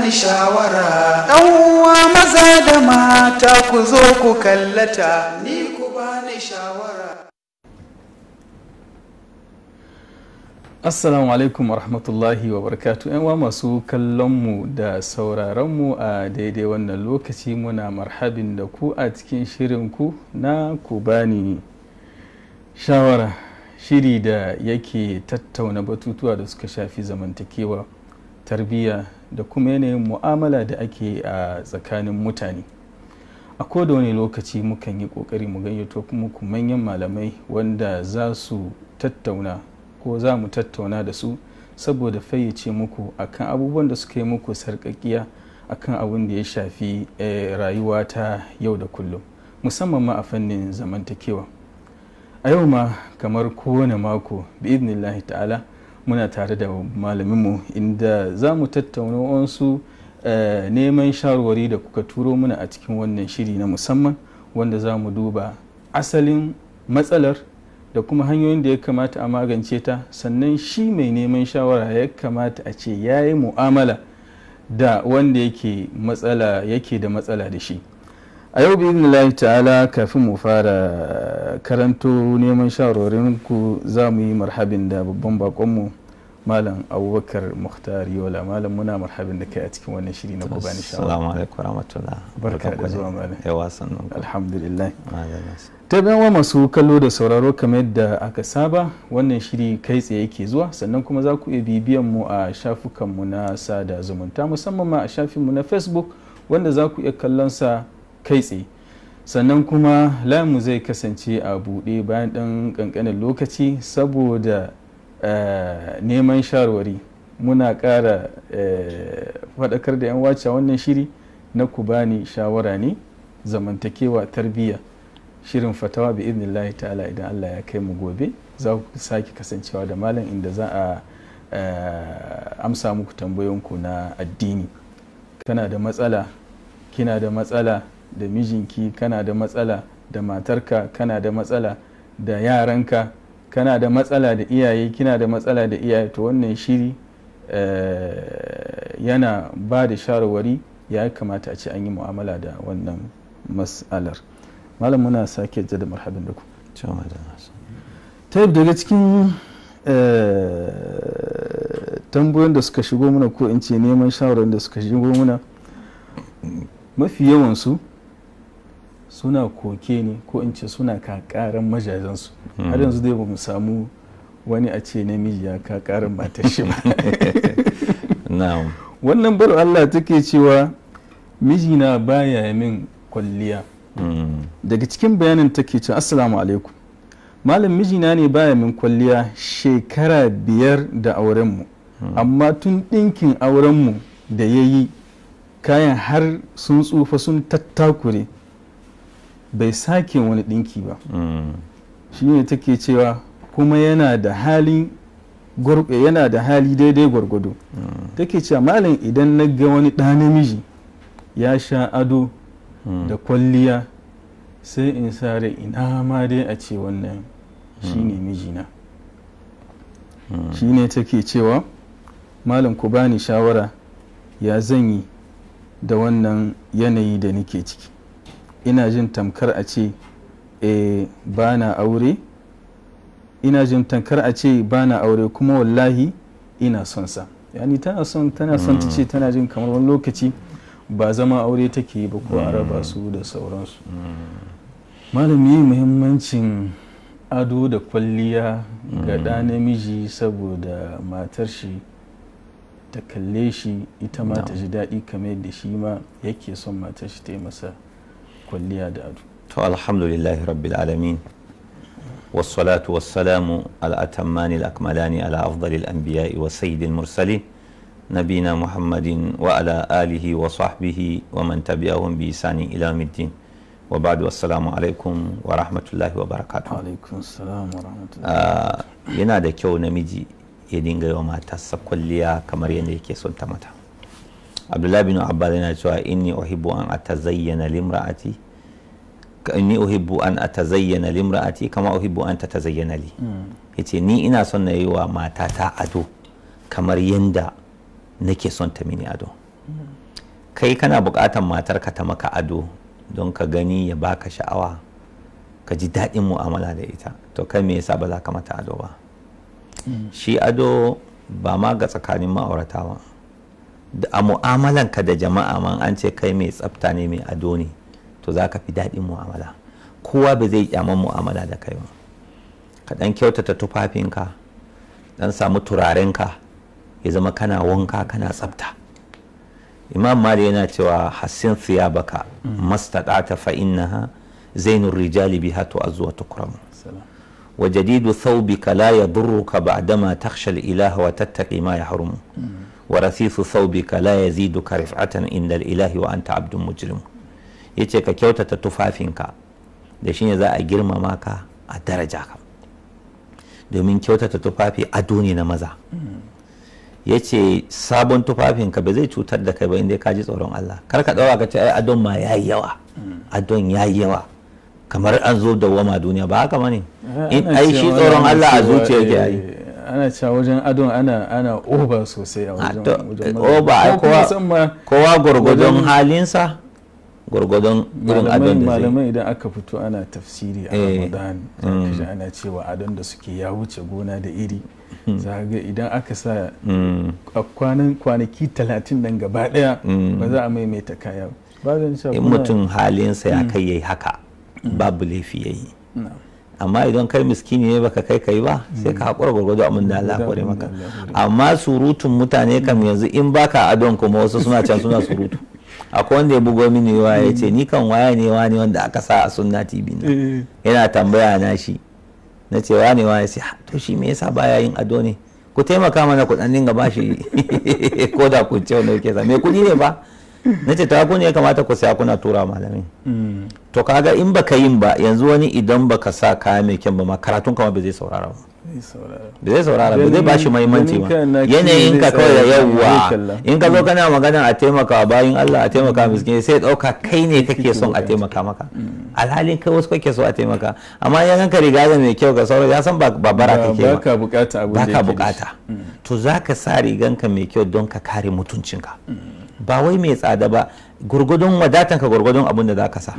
bani shawara. Ɗan'uwa maza da mata ku zo ku kallata, ni ku bani shawara. Assalamu alaikum wa rahmatullahi wa barakatu. Yan uwa masu kallonmu da sauraronmu a daidai wannan lokaci, muna marhabin da ku a cikin shirinku na ku bani shawara, shiri da yake tattauna batutuwa da suka shafi zamantakewa, tarbiyya da kuma yanayin mu'amala da ake a tsakanin mutane. A koda wani lokaci mukan yi kokari mu gayyato muku manyan malamai wanda za su tattauna ko za mu tattauna da su saboda fayyace muku akan abubuwan da suka yi muku sarƙaƙiya akan abin da ya shafi rayuwa ta yau da kullum, musamman ma a fannin zamantakewa. A yau ma kamar kowane mako bi idnillahi ta'ala muna tare da malaminmu inda za mu tattauna wasu neman shawarwari da kuka turo muna a cikin wannan shiri na musamman, wanda za mu duba asalin matsalar da kuma hanyoyin da ya kamata a magance ta, sannan shi mai neman shawara ya kamata a ce ya yi mu'amala da wanda yake da matsala da shi. A yau bi'idhnillahi ta'ala kafin mu fara karanto neman shawarwarin ku za mu yi marhabin da babban bakonmu Malam Abubakar Mukhtar Yola. Malam, muna marhabin da kai a cikin wannan shiri na ku bani shawara. Assalamu alaikum warahmatullah. Barka da zuwa malam. Yawa sannan. Alhamdulillah. Ta bayan masu kallo da sauraro, kamar yadda aka saba wannan shiri kai tsaye yake zuwa, sannan kuma za ku iya bibiyan mu a shafukanmu na sada zumunta, musamman ma a shafinmu na Facebook wanda za ku iya kallon sa kai tsaye. Sannan kuma layinmu zai kasance a buɗe bayan ɗan ƙanƙanin lokaci saboda neman shawarwari. Muna ƙara faɗakar da 'yan wace wannan shiri na ku bani shawara ne, zamantakewa, tarbiyya, shirin fatawa bi idnillahi ta'ala. Idan Allah ya kai mu gobe za ku sake kasancewa da malam inda za a amsa muku tambayoyinku na addini. Kana da matsala, kina da matsala da mijinki, kana da matsala da matarka, kana da matsala da yaranka, kana da matsala da iyaye, kina da matsala da iyaye, to wannan shiri yana ba da shawarwari ya kamata a ce an yi mu'amala da wannan mas'alar. Malam, muna sake jada marhabin da ku. Ta daga cikin tambayoyin da suka shigo muna, ko in ce neman shawarar da suka shigo muna, mafi yawansu suna koke ne, ko in ce suna kakaran majajensu. Har yanzu dai ba mu samu wani a ce namiji ya kakaran matar shi ba. Wannan bar Allah take cewa mijina baya min kwalliya. Daga cikin bayanin take ce, assalamu alaikum malam, mijina ne baya min kwalliya shekara 5 da aurenmu, amma tun ɗinkin aurenmu da ya yi kayan har sun tsufa sun tattakure, bai sake wani ɗinki ba. Shi ne take cewa kuma yana da hali daidai gwargwado. Take cewa malam, idan na ga wani ɗa namiji ya sha ado da kwalliya sai in sare ina ma dai a ce wannan shine mijina. Shi ne take cewa malam, ku bani shawara ya zan yi da wannan yanayi da nake ciki. Ina jin tamkar a ce bana aure, kuma wallahi ina son sa. Yani tana son ta ce tana jin kamar wani lokaci ba zama aure take yi ba, ko a raba su da sauransu. Malami, muhimmancin ado da kwalliya ga ɗa namiji saboda matar shi ta kalle shi, ita ma ta ji daɗi kamar yadda shi ma yake son matar shi ta yi masa kwalliya da ado. To alhamdulillahi rabbil alamin, wassalatu wassalamu ala atammani al-akmalani ala afdalil anbiya'i wa sayyidil mursalin nabina Muhammadin wa ala alihi wa sahbihi wa man tabi'ahum bi ihsanin ila yawmiddin. Wa ba'du, assalamu alaikum wa rahmatullahi wa barakatuh. Alaikum assalam wa rahmatullahi. Yana da kyau namiji ya dinga yi wa matarsa kwalliya kamar yadda yake son ta mata. Abdullahi bin Abbas yana cewa inni uhibbu an atazayyana limra'ati kama uhibbu an tatazayyana li. Yace ni ina son na yi wa matata ado kamar yadda nake son ta mini ado. kai kana buƙatar matarka ta maka ado don ka gani ya baka sha'awa ka ji daɗin mu'amala da ita, to kai me yasa ba za ka mata ado ba? Shi ado ba ma ga tsakanin ma'aurata ba, a mu'amalanka da jama'a man an ce kai mai tsafta ne, mai ado ne, to za ka fi daɗin mu'amala. Kowa ba zai kyaman mu'amala da kai ba. Ka ɗan kyautata tufafinka, ɗan samu turarenka, ya zama kana wanka kana tsafta. Imam Mali yana cewa hassin thiyabaka mastada'ata fa innaha zainur rijali biha tu'azzu wa tukramu wa jadidu thawbika la yadurruka ba'dama takhsha al-ilaha wa tattaqi ma yahrumu wa rathithu thawbika la yaziduka rif'atan inda al-ilahi wa anta 'abdun mujrim. Yace ka kyautata tufafinka da shine za a girmama ka a daraja ka, domin kyautata tufafi ado ne na maza. Ya ce sabon tufafinka ba zai cutar da kai ba inda ka ji tsoron Allah. Kar ka ɗaura ka ce ai adon ma ya yi yawa, adon ya yi yawa kamar an zo da wama duniya, ba haka bane. In ai shi tsoron Allah a zuciya ke yi. Ana cewa wajen adon ana oba sosai a wajen oba ai kowa gwargwadon halinsa, gwargwadon irin adon da zai. Malamai idan aka fito ana tafsiri a Ramadan zaka ana cewa adon da suke ya wuce gona da iri. Za ga idan aka sa a kwanaki 30 nan gaba daya ba za a maimaita kaya ba. In mutum halinsa ya kai yayi haka babu laifi yayi, amma idan kai miskini ne baka kai ba sai ka haƙura gwargwado abin da Allah kore maka. Amma surutun mutane kam yanzu in baka adon kuma wasu suna can suna surutu. Akwai wanda ya bugo mini waya ya ce ni kan waya ne wani wanda aka sa a Sunna TV ne, yana tambaya na shi, na ce wane sai to shi me yasa baya yin ado ne, ku taimaka mana ku dan dinga bashi ko da ku ce wanda yake sa me kudi ne ba. Na ce ta ku ne ya kamata ku saya kuna tura malamin. To kaga in baka yin ba yanzu wani idan baka sa kaya mai kyan ba ma karatun kama ba zai saurara ba, ba zai saurara ba, zai bashi muhimmanci ba. Yanayin ka kawai da yawwa in ka zo kana magana a taimaka bayin Allah, a taimaka miskin, sai dauka kai ne kake son a taimaka maka, alhalin kai wasu kake so a taimaka. Amma yan ka riga da mai kyau ka saurara, ya san ba bara kake ba, baka bukata abin da baka bukata. To zaka sa riganka mai kyau don ka kare mutuncinka, ba wai mai tsada ba, gurgudun wadatanka gurgudun abin da zaka sa.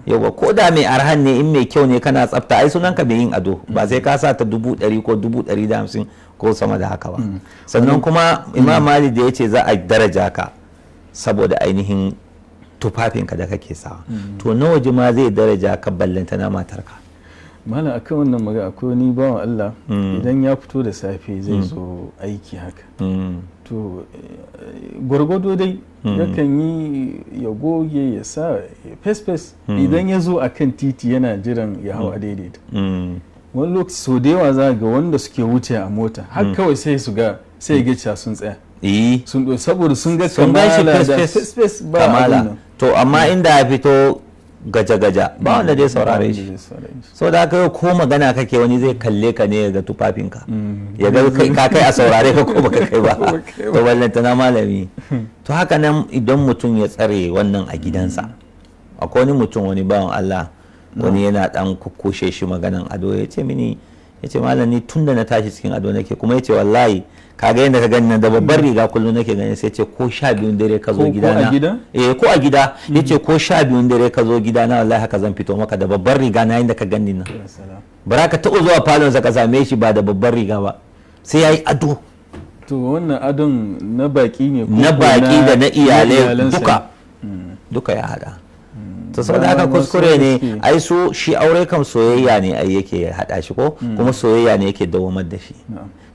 Yawa ko da mai arhan ne in mai kyau ne kana tsafta, ai sunanka bai yin ado ba sai ka sa ta 100 ko 150 ko sama da haka ba. Sannan kuma Imam Malik da yace za a daraja ka saboda ainihin tufafinka da kake sawa, to na waje ma zai daraja ka ballanta na matarka. Malam akan wannan magana akwai wani bawan Allah idan ya fito da safe zai zo aiki haka, to gwargwado dai yakan yi ya goge ya sa fes idan ya zo a kan titi yana jiran ya hau a daidaita. Wani lokaci so da yawa za ga wanda suke wuce a mota har kawai sai su ga sai ga sun tsaya sun saboda sun ga kamala da fes ba kamala. To amma inda ya fito gaja-gaja ba wanda zai saurare shi, so da haka ko magana kake wani zai kalle ka ne ga tufafinka ya ga ka kai a saurare ka ko baka kai ba. To wallanta na malami. To haka nan idan mutum ya tsare wannan a gidansa, akwai wani mutum wani bawan Allah wani yana dan kukkoshe shi maganan ado, ya ce mini, ya ce malam ni tunda na tashi cikin ado nake, kuma ya ce wallahi kaga yadda ka gani da babbar riga kullum nake gani, sai ce ko 12 dare ka zo gidana, ko a gida yace ko 12 dare ka zo gidana wallahi haka zan fito maka da babbar riga na yadda ka gani nan. Bara ka taɓa zuwa falon sa ka same shi ba da babbar riga ba, sai yayi ado. To wannan adon na baki ne ko na baki da na iyalai duka ya hada. To saboda haka kuskure ne, ai so shi aure kam soyayya ne ai yake hada shi ko kuma soyayya ne yake dawamar da shi.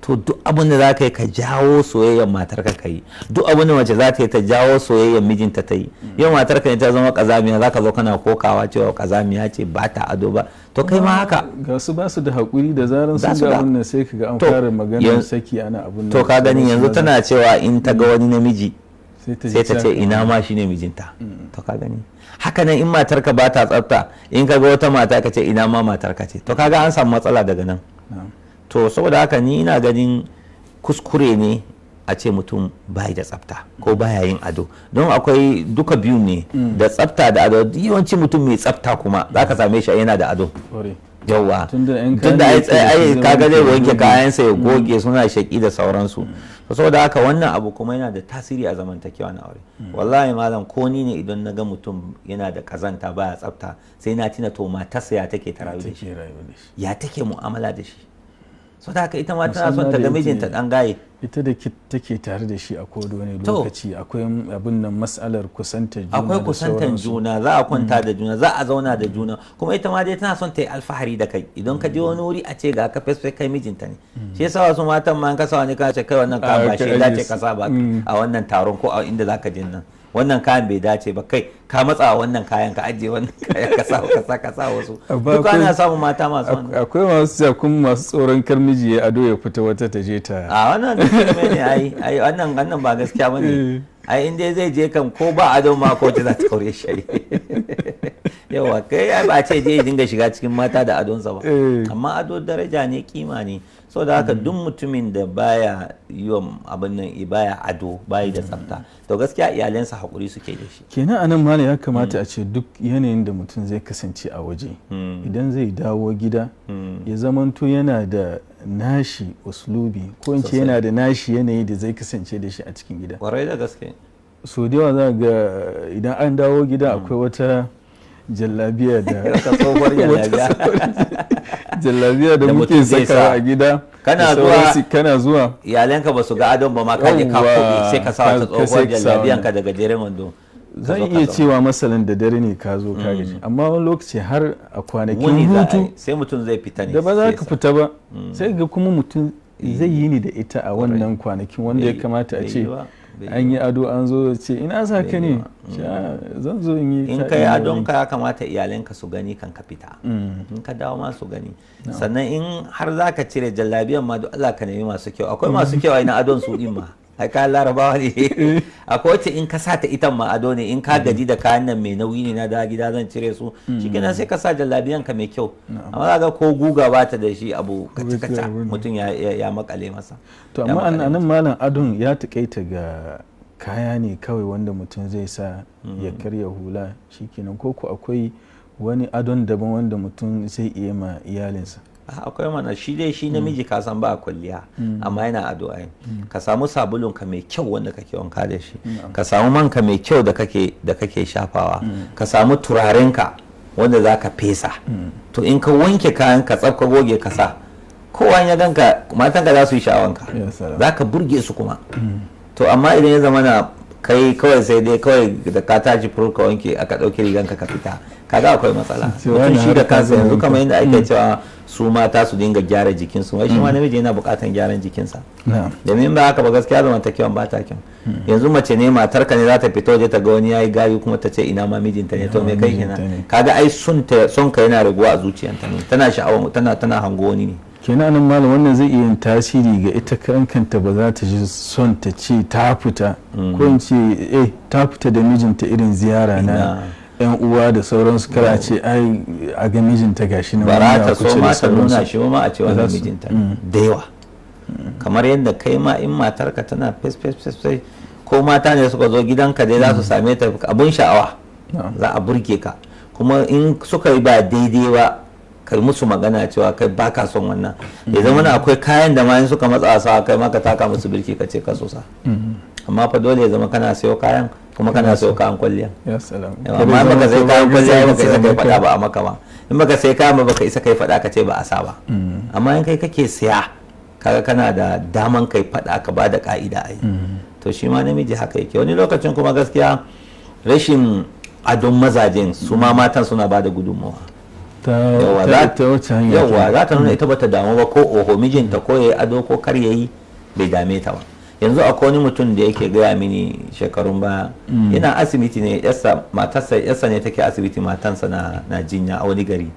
To duk abin da za ka yi ka jawo soyayyar matarka ka yi, duk abin da mace za ta yi ta jawo soyayyar mijinta ta yi. Yau matarka ne ta zama kazamiya, za ka zo kana kokawa cewa kazamiya ce ba ta ado ba, to kai ma haka. Ga su ba su da haƙuri da zaran sun ga abin nan sai ka ga an fara maganar saki ana abin nan. To ka gani yanzu tana cewa in ta ga wani namiji sai ta ce ina ma shi ne mijinta. To ka gani haka nan in matarka ba ta tsafta, in ka ga wata mata ka ce ina ma matarka ce, to kaga an samu matsala daga nan. To saboda haka ni ina ganin kuskure ne a ce mutum bai da tsafta ko baya yin ado, don akwai duka biyu ne, da tsafta da ado. Yawanci mutum mai tsafta kuma za ka same shi yana da ado, yawa tunda ai kaga zai wanke kayansa ya goge suna shaki da sauransu. saboda haka wannan abu kuma yana da tasiri a zamantakewa na aure. wallahi malam ko ni ne idan na ga mutum yana da kazanta baya tsafta sai na tina to matarsa ya take ta rayu da shi, ya take mu'amala da shi. saboda haka ita ma tana son ta ga mijinta dan gaye, ita da take tare da shi a kodo ne lokaci akwai abin nan mas'alar kusantar juna, akwai kusantar juna, za a kwanta da juna, za a zauna da juna, kuma ita ma dai tana son ta yi alfahari da kai idan ka je wani wuri a ce ga ka fesfe kai mijinta ne. shi yasa wasu matan ma an kasa wani ka ce kai wannan ka ba shi dace ka saba a wannan taron ko a inda zaka je nan, wannan kayan bai dace ba, kai ka matsa wannan kayan ka ajiye wannan kayan ka sa wasu. duk ana samun mata masu wannan. akwai masu jakun masu tsoron kar miji ya ado ya fita wata ta je ta a wannan gaskiya ne ai wannan ba gaskiya bane. ai inda zai je kan ko ba ado ma ko ta za ta kaure shi. yawa kai ai ba ce je dinga shiga cikin mata da adonsa ba, amma ado daraja ne, kima ne. saboda haka duk mutumin da baya yiwa abin nan baya ado bayi da tsafta to gaskiya iyalansa hakuri suke da shi. kenan anan malam ya kamata a ce duk yanayin da mutum zai kasance a waje idan zai dawo gida ya zamanto yana da nashi uslubi ko in ce yana da nashi yanayi da zai kasance da shi a cikin gida. Kwarai da gaske. so da yawa za ga idan an dawo gida akwai wata jallabiya da jallabiya da muke sakawa a gida, kana zuwa iyalanka ba su ga adon ba ma ka je ka kobe sai ka sa wata tsohuwar jallabiyan ka daga jeren wando. zan iya cewa masalan da dare ne ka zo ka gaji, amma wani lokaci har a kwanakin hutu sai mutum zai fita ne da ba za ka fita ba sai ga kuma mutum zai yi ni da ita a wannan kwanakin wanda ya kamata a ce an yi ado an zo ce ina sa ka ne zan zo in yi in ka yi adon ka ya kamata iyalanka su gani kan ka fita in ka dawo ma su gani. sannan in har za ka cire jallabiyan ma duk Allah ka nemi masu kyau, akwai masu kyau a ina adon su din ma haka larabawa ne. akwai wacce in ka sa ta ita ma ado ne, in ka gaji da kayan nan mai nauyi ne na da gida zan cire su shikenan sai ka sa jallabiyan ka mai kyau, amma ga ko guga ba ta da shi abu kaca mutum ya makale masa. to amma anan malam adon ya taƙaita ga kaya ne kawai wanda mutum zai sa ya karya hula shikenan, ko akwai wani adon daban wanda mutum zai iya ma iyalinsa? akwai mana shi dai shi namiji ka san ba kwalliya amma yana ado ai. ka samu sabulun ka mai kyau wanda kake wanka da shi, ka samu man ka mai kyau da kake shafawa, ka samu turaren ka wanda zaka fesa. to in ka wanke kayan ka tsafka goge ka sa, kowa ya ganka matan ka za su yi sha'awanka, zaka burge su kuma. to amma idan ya zama na kai kawai sai dai kawai da ka tashi furu ka wanke aka ɗauki riganka ka fita, kaga akwai matsala. mutum shi da kansa yanzu kamar yadda ake cewa su mata su dinga gyara jikinsu, wai shi ma namiji yana buƙatan gyaran jikinsa. domin ba haka ba gaskiya zamantakewan ba ta kyau. yanzu mace ne matarka ne za ta fito waje ta ga wani yayi gayu kuma ta ce ina ma mijinta ne, to me kai kenan? kaga ai son ka yana raguwa a zuciyanta ne, tana sha'awa tana hango wani ne. kenan nan malam wannan zai iya yin tasiri ga ita kanta ba za ta ji son ta ce ta fita ko in ce ta fita da mijinta irin ziyara na yan uwa da sauransu, kara ce ai a ga mijinta gashi na bara ta so ma ta nuna shi ma a ce wannan mijinta da yawa. kamar yadda kai ma in matarka tana fes ko mata ne suka zo gidanka dai za su same ta abun sha'awa, za a burge ka, kuma in suka yi ba daidai ba kai musu magana cewa kai baka son wannan, ya zama akwai kayan da ma in suka matsa sa kai ma ka taka musu birki ka ce ka so sa. amma fa dole ya zama kana sayo kayan kuma kana sayo kayan kwalliya. amma baka sai kayan kwalliya baka isa kai faɗa ba a maka ba, in baka sai kayan ba baka isa kai faɗa ka ce ba a sa ba. amma in kai kake siya kaga kana da daman kai faɗa ka ba da ka'ida ai. to shi ma namiji haka yake. wani lokacin kuma gaskiya rashin adon mazajen su ma matan suna ba da gudunmawa. yawa za ta nuna ita bata damu ba, ko oho mijinta ko yayi ado ko kar yayi bai dame ta ba. yanzu akwai wani mutum da yake gaya mini shekarun baya, yana asibiti ne, yarsa ne take asibiti, matansa na jinya a wani gari.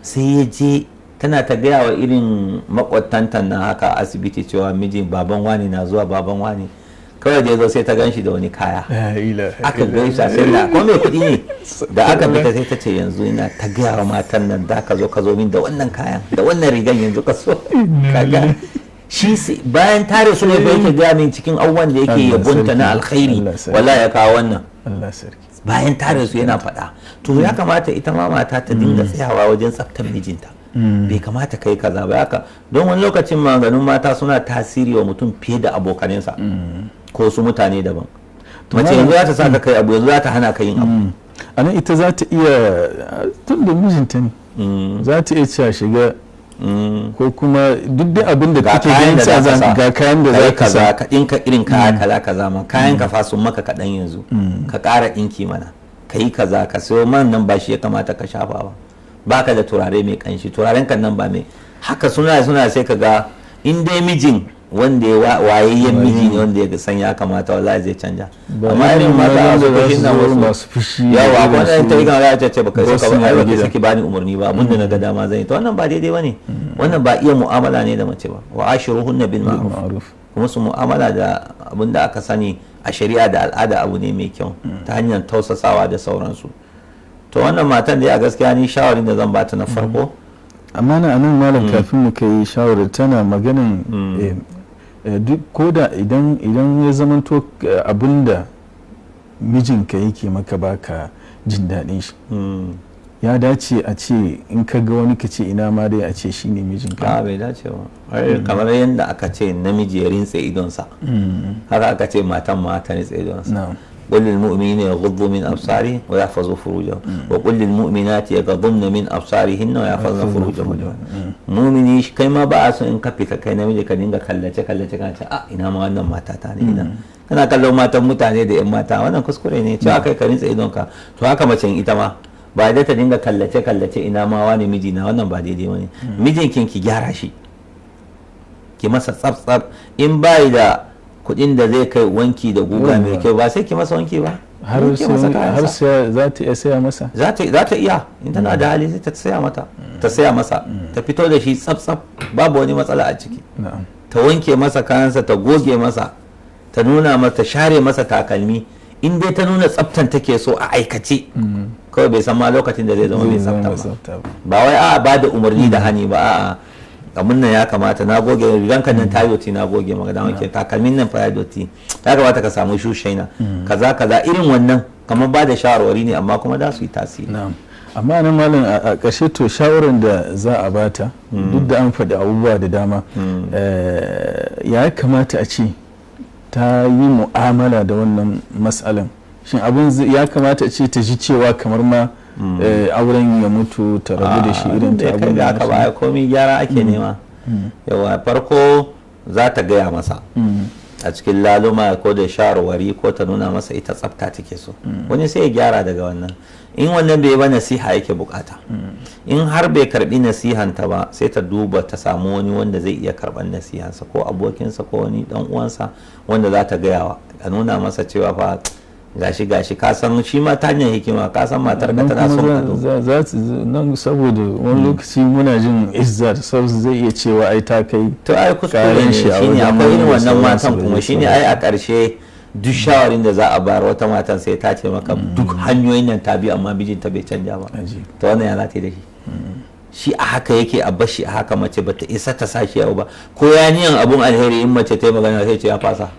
sai ya je tana ta gaya wa irin makwatanta na haka asibiti cewa mijin baban wani na zuwa, baban wani kawai da ya zo sai ta gan shi da wani kaya aka gaisa sai da ko mai kuɗi ne da aka fita sai ta ce yanzu ina ta gaya wa matan nan da ka zo min da wannan kayan da wannan rigan yanzu ka so kaga shi bayan tare su ne bai yake gaya min cikin abubuwan da yake yabonta na alkhairi wallahi ya kawo wannan bayan tare su yana faɗa. to ya kamata ita ma mata ta dinga tsayawa wajen tsaftar mijinta, bai kamata kai kaza ba haka. Don wani lokacin maganganun mata suna tasiri wa mutum fiye da abokanensa ko su mutane daban. Mace yanzu za ta saka kai abu, yanzu za ta hana ka yin abu. A nan ita za ta iya, tun da mijinta ne za ta iya cewa shiga ko kuma duk da abin da kake ganin sa ga kayan da za ka sa ka dinka irin kaya kala kaza ma kayan ka faso maka kaɗan yanzu ka ƙara ɗinki mana ka yi kaza ka sayo man nan ba shi ya kamata ka shafa ba, baka da turare mai kanshi, turaren kan nan ba mai haka suna sai ka ga in dai mijin wanda ya wayayyen miji ne wanda ya san ya kamata wallahi zai canja. Amma irin mata su fushin nan wasu masu fushi yawa wannan ta yi gana ya ce baka saka ba, ai baka saki bani umarni ba, mun da na ga dama zan yi, to wannan ba daidai bane, wannan ba iya mu'amala ne da mace ba. Wa ashiruhunna bil ma'ruf, kuma su mu'amala da abin da aka sani a shari'a da al'ada abu ne mai kyau ta hanyar tausasawa da sauransu. To wannan matan da ya gaskiya ni shawarin da zan bata na farko, amma na anan malam kafin mu kai shawarar tana maganin duk koda idan ya zamanto abinda mijinka yake maka baka jin daɗin shi, ya dace a ce in ka ga wani ka ce ina ma dai a ce shi ne mijinka. A bai dace ba, kamar yadda aka ce namiji ya rintse idonsa haka aka ce matan ma ta rintse idonsa. قل للمؤمنين يغضوا من أبصارهم ويحفظوا فروجهم وقل للمؤمنات يغضن من أبصارهن ويحفظن فروجهن. مؤمني kai ma ba a so in ka fita kai namiji ka dinga kallace kana ce ina ma wannan mata ta ne, ina kana kallon matan mutane da yan mata, wannan kuskure ne, cewa kai ka rinsa idonka. To haka mace ita ma ba da ta dinga kallace ina ma wani miji na, wannan ba daidai wani. Mijinkin ki gyara shi, ki masa tsaf in bai da kudin da zai kai wanki da guga mai kyau ba sai ki masa wanki ba, har sai za ta iya saya masa, za ta iya in tana da hali sai ta saya mata, ta saya masa, ta fito da shi tsaf babu wani matsala a ciki, ta wanke masa kayansa, ta goge masa, ta nuna mata, share masa takalmi, in dai ta nuna tsaftan take so a aikace. Kawai bai san ma lokacin da zai zama mai tsafta ba wai ba da umarni da hani ba, a'a abin nan ya kamata na goge riganka nan ta doti na goge maka da wanke takalmin nan fa ya doti, ya kamata ka samu shushaina kaza irin wannan kamar ba da shawarwari ne amma kuma da su yi tasiri. Amma nan malam a ƙarshe to shawarar da za a bata duk da an faɗi abubuwa da dama ya kamata a ce ta yi mu'amala da wannan matsalan, shin abin ya kamata a ce ta ji cewa kamar ma auren ya mutu ta rabu da shi irin ta abin da aka baya komai gyara ake nema. Yawa farko za ta gaya masa a cikin laluma ko da shawarwari ko ta nuna masa ita tsafta take so, wani sai ya gyara daga wannan. In wannan bai ba nasiha yake bukata, in har bai karbi nasihanta ba sai ta duba ta samu wani wanda zai iya karban nasihansa ko abokinsa ko wani dan uwansa wanda za ta gayawa, a nuna masa cewa fa gashi ka san shi ma ta hanyar hikima ka san matar ka tana son za nan saboda wani lokaci muna jin izza da sauransu zai iya cewa ai ta kai to ai kuskure ne shine akwai irin wannan matan kuma shine ai a ƙarshe duk shawarin da za a bayar wata matan sai ta ce maka duk hanyoyin nan ta bi amma mijinta bai canja ba, to wannan ya lati da shi a haka yake a bashi a haka, mace bata isa ta sa shi yau ba, ko ya niyan abun alheri in mace ta yi magana sai ce ya fasa,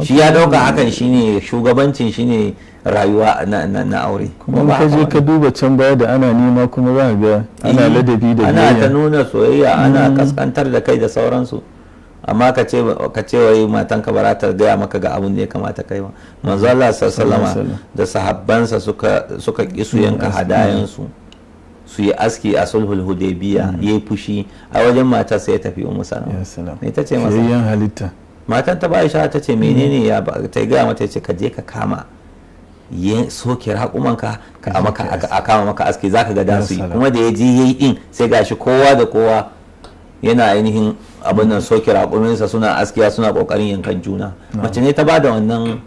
shi ya dauka hakan shine shugabancin shine rayuwa na aure. Kuma ka je ka duba can baya da ana nema kuma za ga ana ladabi da ana ta nuna soyayya, ana kaskantar da kai da sauransu, amma ka ce wai matan ka bara ta gaya maka ga abun da ya kamata kai ba. Manzo Allah sallallahu da sahabbansa suka ki su yanka hadayansu su yi aski a sulhul hudaybiya, yayi fushi a wajen matarsa ya tafi Ummu Salama, ne ta ce masa matan ta Aisha ta ce menene ya ta gaya mata, ce ka je ka kama soke raƙumanka a kama maka aski zaka ga dasu yi, kuma da ya je yayi din sai gashi kowa da kowa yana ainihin abin nan soke raƙuminsa suna askiya suna kokarin yankan juna. Mace ne ta bada wannan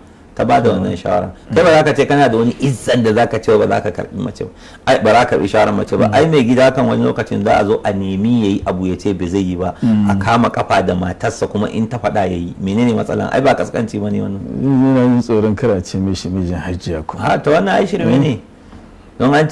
shawara. Kai ba za ka ce kana da wani izzan da za ka ce ba za ka karbi mace ba, ai ba za ka karbi shawarar mace ba, ai mai gida kan wani lokacin za a zo a nemi yayi abu ya ce bai zai yi ba, a kama kafa da matarsa kuma in ta faɗa yayi, menene matsalan? Ai ba kaskanci bane wannan. Ina yin tsoron karace mishi mijin hajjiya kuma. Ha to wannan ai shirme ne. Don an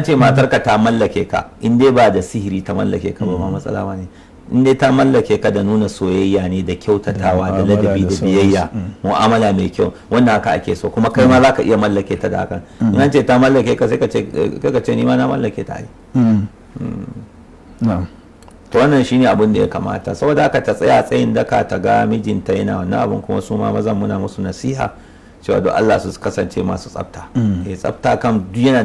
ce matarka ta mallake ka, in dai ba da sihiri ta mallake ka ba matsala bane. In dai ta mallake ka da nuna soyayya ne da kyautatawa da ladabi da biyayya, mu'amala mai kyau, wannan haka ake so, kuma kai ma za ka iya mallake ta da hakan. In an ce ta mallake ka sai ka ce ni ma na mallake ta ai. to wannan shine abin da ya kamata. Saboda haka ta tsaya tsayin daka ta ga mijinta yana wannan abin, kuma su ma mazan muna musu nasiha cewa don Allah su kasance masu tsafta. Tsafta kan yana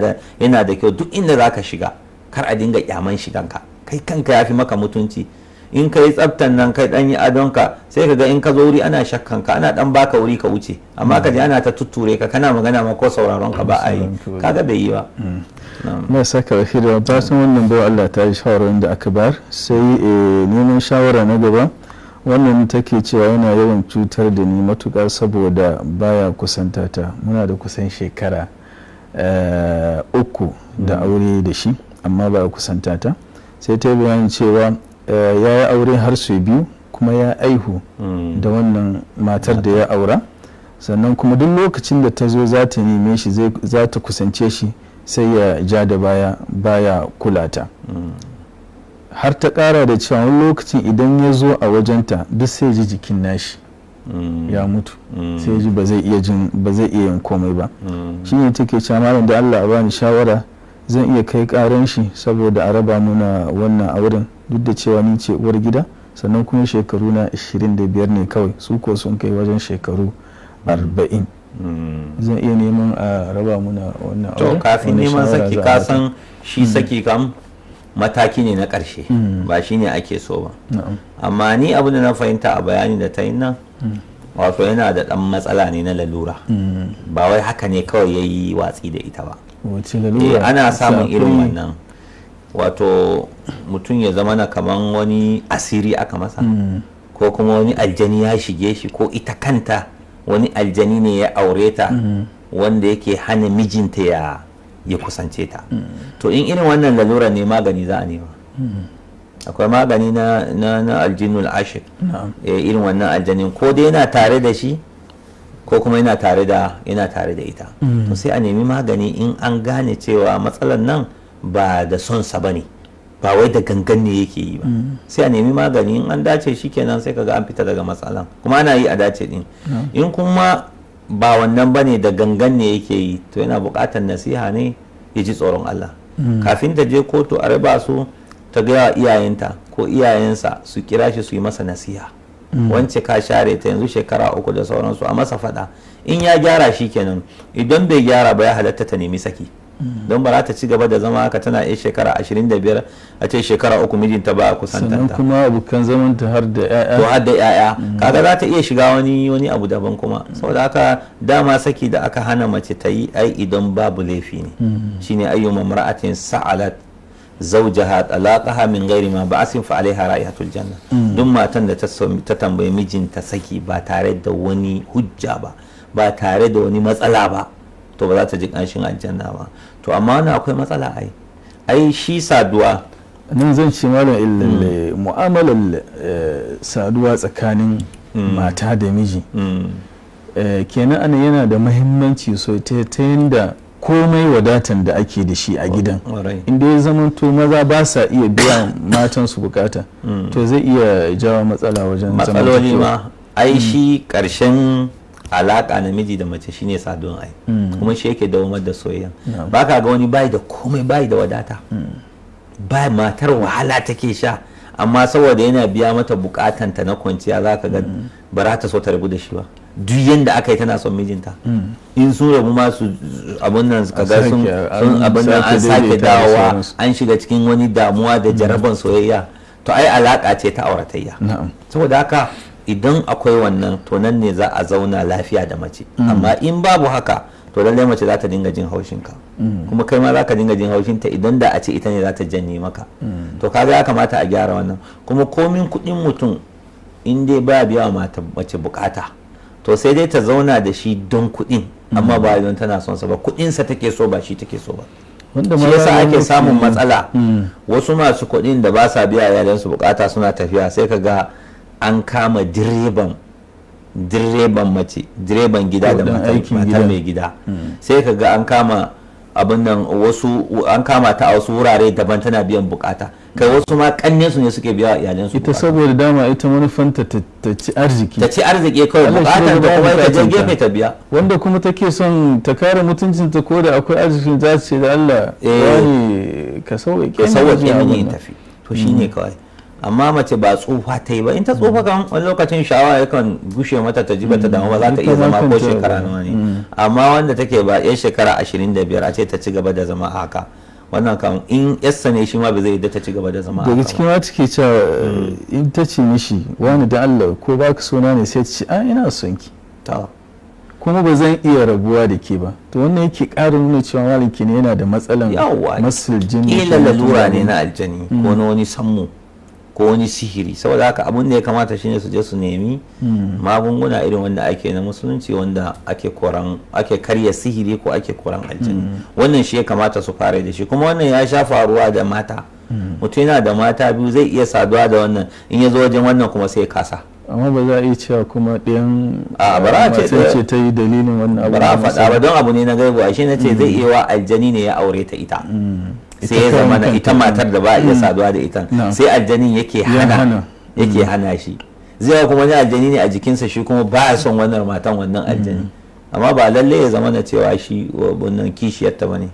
da kyau. Duk inda zaka shiga kar a dinga kyaman shiganka, kai kanka yafi maka mutunci. In ka yi tsaftan nan kai dan yi adonka, sai ka ga in ka zo wuri ana shakkan ka, ana dan baka wuri ka wuce, amma ka ji ana ta tutture ka, kana magana ma ko sauraron ka ba a yi, kaga bai yi ba. na saka alheri da fatan wannan bai Allah ta yi shawarar da aka bayar. Sai neman shawara na gaba, wannan take cewa yana yawan cutar da ni matukar saboda baya kusanta ta. Muna da kusan shekara 3 da aure da shi, amma baya kusanta ta. Sai ta bayan cewa ya yi aure har sau 2 kuma ya aihu da wannan matar da ya aura, sannan kuma duk lokacin da ta zo za ta neme shi, za ta kusance shi, sai ya ja da baya kula ta. Har ta kara da cewa wani lokacin idan ya zo a wajenta duk sai ji jikin nashi ya mutu, sai ji ba zai iya yin komai ba. Shi ne take cewa malam da Allah a bani shawara, zan iya kai karan shi saboda a raba muna wannan auren, duk da cewa ni ce uwar gida, sannan kuma shekaru na 25 ne kawai, su ko sun kai wajen shekaru 40. Zan iya neman a raba muna wannan auren. To kafin neman saki, ka san shi saki kam mataki ne na ƙarshe, ba shi ne ake so ba. Amma ni abin da na fahimta a bayani da ta yi nan, wato yana da ɗan matsala ne na lalura, ba wai haka ne kawai ya yi watsi da ita ba. Ana samun irin wannan, wato mutum ya zama na kaman wani asiri aka masa, ko kuma wani aljani ya shige shi, ko ita kanta wani aljani ne ya aure ta, wanda yake hana mijinta ya kusance ta. To in irin wannan lalura ne, magani za a nema. Akwai magani na aljinul ashir, irin wannan aljanin ko dai yana tare da shi, ko kuma yana tare da ita. To sai a nemi magani in an gane cewa matsalar nan ba da son sa bane, ba wai da gangan ne yake yi ba. Sai a nemi magani, in an dace shi kenan sai kaga an fita daga matsalan, kuma ana yi a dace din. In kuma ba wannan bane, da gangan ne yake yi, to yana buƙatar nasiha ne, ya ji tsoron Allah. Kafin ta je kotu a raba su, ta gaya iyayenta ko iyayensa su kira shi su yi masa nasiha. Wance ka share ta yanzu shekara 3 da sauransu, a masa fada. In ya gyara shi kenan, idan bai gyara ba ya halatta ta nemi saki. Don ba za ta ci gaba da zama haka tana iya shekara 25 a ce shekara 3 mijinta ba a kusantanta. Sannan kuma abokan zamanta har da 'ya'ya. To har da 'ya'ya, kaga za ta iya shiga wani abu daban kuma. Saboda haka dama saki da aka hana mace ta yi, ai idan babu laifi ne. Shine ayyuma mar'atin sa'alat zawjaha talaqaha min ghairi ma ba'asin fa alaiha ra'ihatul janna. Duk matan da ta tambayi mijinta saki ba tare da wani hujja ba tare da wani matsala ba, to ba za ta ji kanshin aljanna ba. To amma wannan akwai matsala ai shi saduwa nan zan ce malam illalle mu'amalar saduwa tsakanin mata da miji kenan ana yana da muhimmanci sosai ta yanda komai wadatan da ake da shi a gidan, inda ya zama to maza ba sa iya biya matan su bukata, to zai iya jawo matsala wajen matsaloli ma. Ai shi karshen alaka namiji da mace shine saduwan ai, kuma shi yake dawamar da soyayya. Baka ga wani bai da komai, bai da wadata, ba matar wahala take sha, amma saboda yana biya mata bukatanta na kwanciya, zaka ga ba za ta so ta rabu da shi ba. Duk yanda aka yi tana son mijinta. In sun rabu ma su abun nan ka ga sun abun nan an sake dawowa, an shiga cikin wani damuwa da jaraban soyayya. To ai alaka ce ta auratayya. Saboda haka idan akwai wannan, to nan ne za a zauna lafiya da mace. Amma in babu haka, to lallai mace za ta dinga jin haushinka, kuma kai ma za ka dinga jin haushinta idan da a ce ita ne za ta janye maka. To kaga ya kamata a gyara wannan. Kuma komin kuɗin mutum in dai ba biya wa mace bukata, to sai dai ta zauna da shi don kuɗin, amma ba don tana son sa ba. kuɗinsa take so, ba shi take so ba. Shi yasa ake samun matsala. Wasu masu kuɗin da ba sa biya yaransu bukata suna tafiya, sai ka ga an kama direban mace, direban gida da matar mai gida, sai ka ga an kama abin nan, wasu an kama ta a wasu wurare daban tana biyan bukata. Kai wasu ma kanne su ne suke biya iyalansu ita, saboda dama ita manufanta ta ci arziki, kawai bukatar da kuma ita je gefe ta biya. Wanda kuma take son ta kare mutuncinta, ko da akwai arzikin za ta ce da Allah wani ka sauke mini in tafi. To shine kawai. amma mace ba tsufa ta yi ba, in ta tsufa kan wani lokacin sha'awa yakan gushe mata ta ji ba ta damu ba, za ta iya zama ko shekara nawa ne. Amma wanda take ba yan shekara 25 a ce ta ci gaba da zama haka, wannan kan in yassa ne shi ma ba zai yadda ta ci gaba da zama haka. Daga cikin wata ke cewa in ta ce mishi wani da Allah ko baka sona ne sai ta ce a ina son ki kuma ba zan iya rabuwa da ke ba, to wannan yake ƙara nuna cewa maliki ne yana da matsalan masul jini, kila lalura ne na aljani ko na wani sammu ko wani sihiri. Saboda haka abun da ya kamata shine su je su nemi magunguna irin wanda ake na musulunci, wanda ake karya sihiri ko ake koran aljani. Wannan shi ya kamata su fara da shi, kuma wannan ya sha faruwa da mata. Mutum yana da mata biyu zai iya saduwa da wannan, in ya zo wajen wannan kuma sai kasa. Amma ba za a iya cewa kuma ɗayan ce ta yi dalilin wannan abu. Ba a faɗa ba don abu ne na gaibu, shi na ce zai iya wa aljani ne ya aure ta ita. Sai ya zama na ita matar da ba a iya saduwa da ita, sai aljanin yake hana shi. Zai kuma ne aljani ne a jikinsa, shi kuma ba ya son wannan matan wannan aljani. Amma ba lalle ya zama na cewa shi wannan kishiyarta ba ne.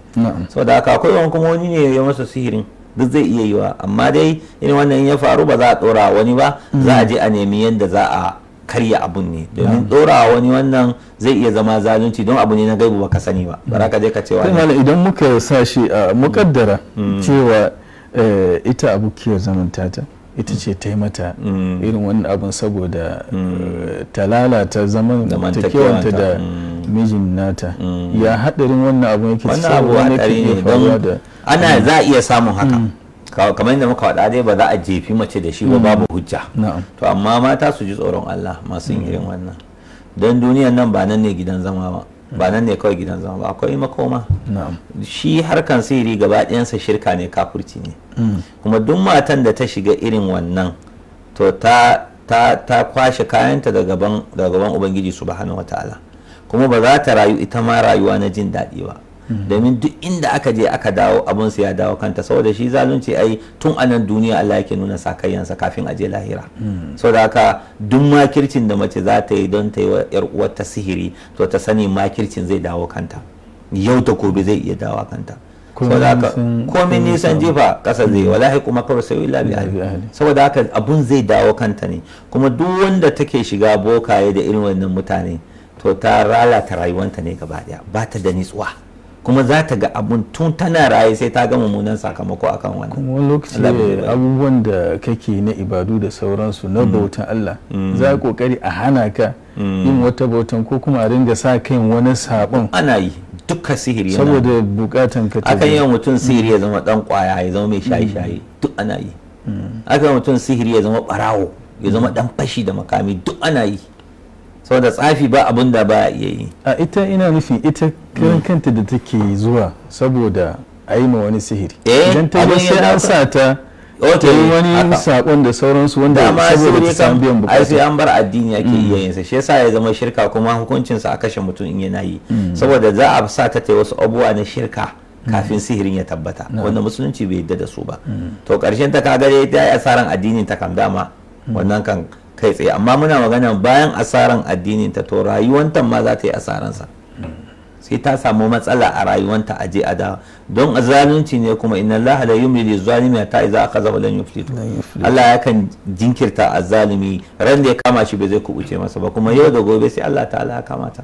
Saboda haka akwai wani kuma wani ne ya masa sihirin, duk zai iya yiwa, amma dai irin wannan ya faru ba za a dora wani ba, za a je a nemi yadda za a karya abun ne, domin dora wani wannan zai iya zama zalunci, don abu ne na gaibu baka sani ba, bara ka je ka cewa idan muka sa shi a mukaddara cewa ita abukiyar zamantata ita ce ta yi mata irin wannan abun saboda ta lalata zamantakewanta da mijin nata, ya haɗarin wannan abun yake faruwa da ana za a iya samun haka kamar yadda muka faɗa dai ba za a jefi mace da shi ba babu hujja. To amma mata su ji tsoron Allah masu yin irin wannan, don duniyan nan ba nan ne gidan zama ba nan ne kawai gidan zama ba, akwai makoma. Shi harkan sihiri gaba ɗayansa shirka ne, kafurci ne. Kuma duk matan da ta shiga irin wannan to ta kwashe kayanta da gaban Ubangiji subhanahu wataala, kuma ba za ta rayu ita ma rayuwa na jin daɗi ba. Domin duk inda aka je aka dawo abun su ya dawo kanta, saboda shi zalunci ai tun a nan duniya Allah yake nuna sakayyansa kafin a je lahira. Saboda haka duk makircin da mace za ta yi don ta yi wa yar uwarta sihiri, to ta sani makircin zai dawo kanta, yau da gobe zai iya dawo kanta. Saboda haka komin nisan jefa kasa zai wallahi kuma kawai sai illa bi ahli. Saboda haka abun zai dawo kanta ne, kuma duk wanda take shiga bokaye da irin wannan mutane to ta lalata rayuwanta ne gaba daya, ba ta da nitsuwa, kuma za ta ga abun tun tana raye sai ta ga mummunan sakamako akan wannan. Kuma wani lokaci abubuwan da kake na ibadu da sauransu na bautan Allah za a kokari a hana ka yin wata bautan, ko kuma a ringa sa kai wani sabon ana yi duka sihiri saboda bukatan ka. Akan yi mutum sihiri ya zama dan kwaya, ya zama mai shayi-shayi, duk ana yi. Akan mutum sihiri ya zama barawo, ya zama dan fashi da makami, duk ana yi. Saboda tsafi ba abin da ba iya yi. A ita ina nufin ita karan kanta da take zuwa saboda a yi ma wani sihiri, idan ta ga sai an sa ta yi wani sakon da sauransu wanda saboda ta samu biyan bukata. Sai an bar addini ake iya yin sa, shi yasa ya zama shirka, kuma hukuncin sa a kashe mutum in yana yi, saboda za a sa ta wasu abubuwa na shirka kafin sihirin ya tabbata, wanda musulunci bai yadda da su ba. To karshen ta kaga dai ta yi asaran addinin ta kam dama wannan kan kai tsaye, amma muna magana bayan asaran addinin ta to rayuwanta ma za ta yi asaransa, sai ta samu matsala a rayuwanta a je a dawo, don zalunci ne. kuma inna Allah la yumli lil zalimi ta idza akhadha lan yuflitu. Allah yakan jinkirta azzalimi, ran da ya kama shi bai zai kubuce masa ba, kuma yau da gobe sai Allah ta'ala ya kamata.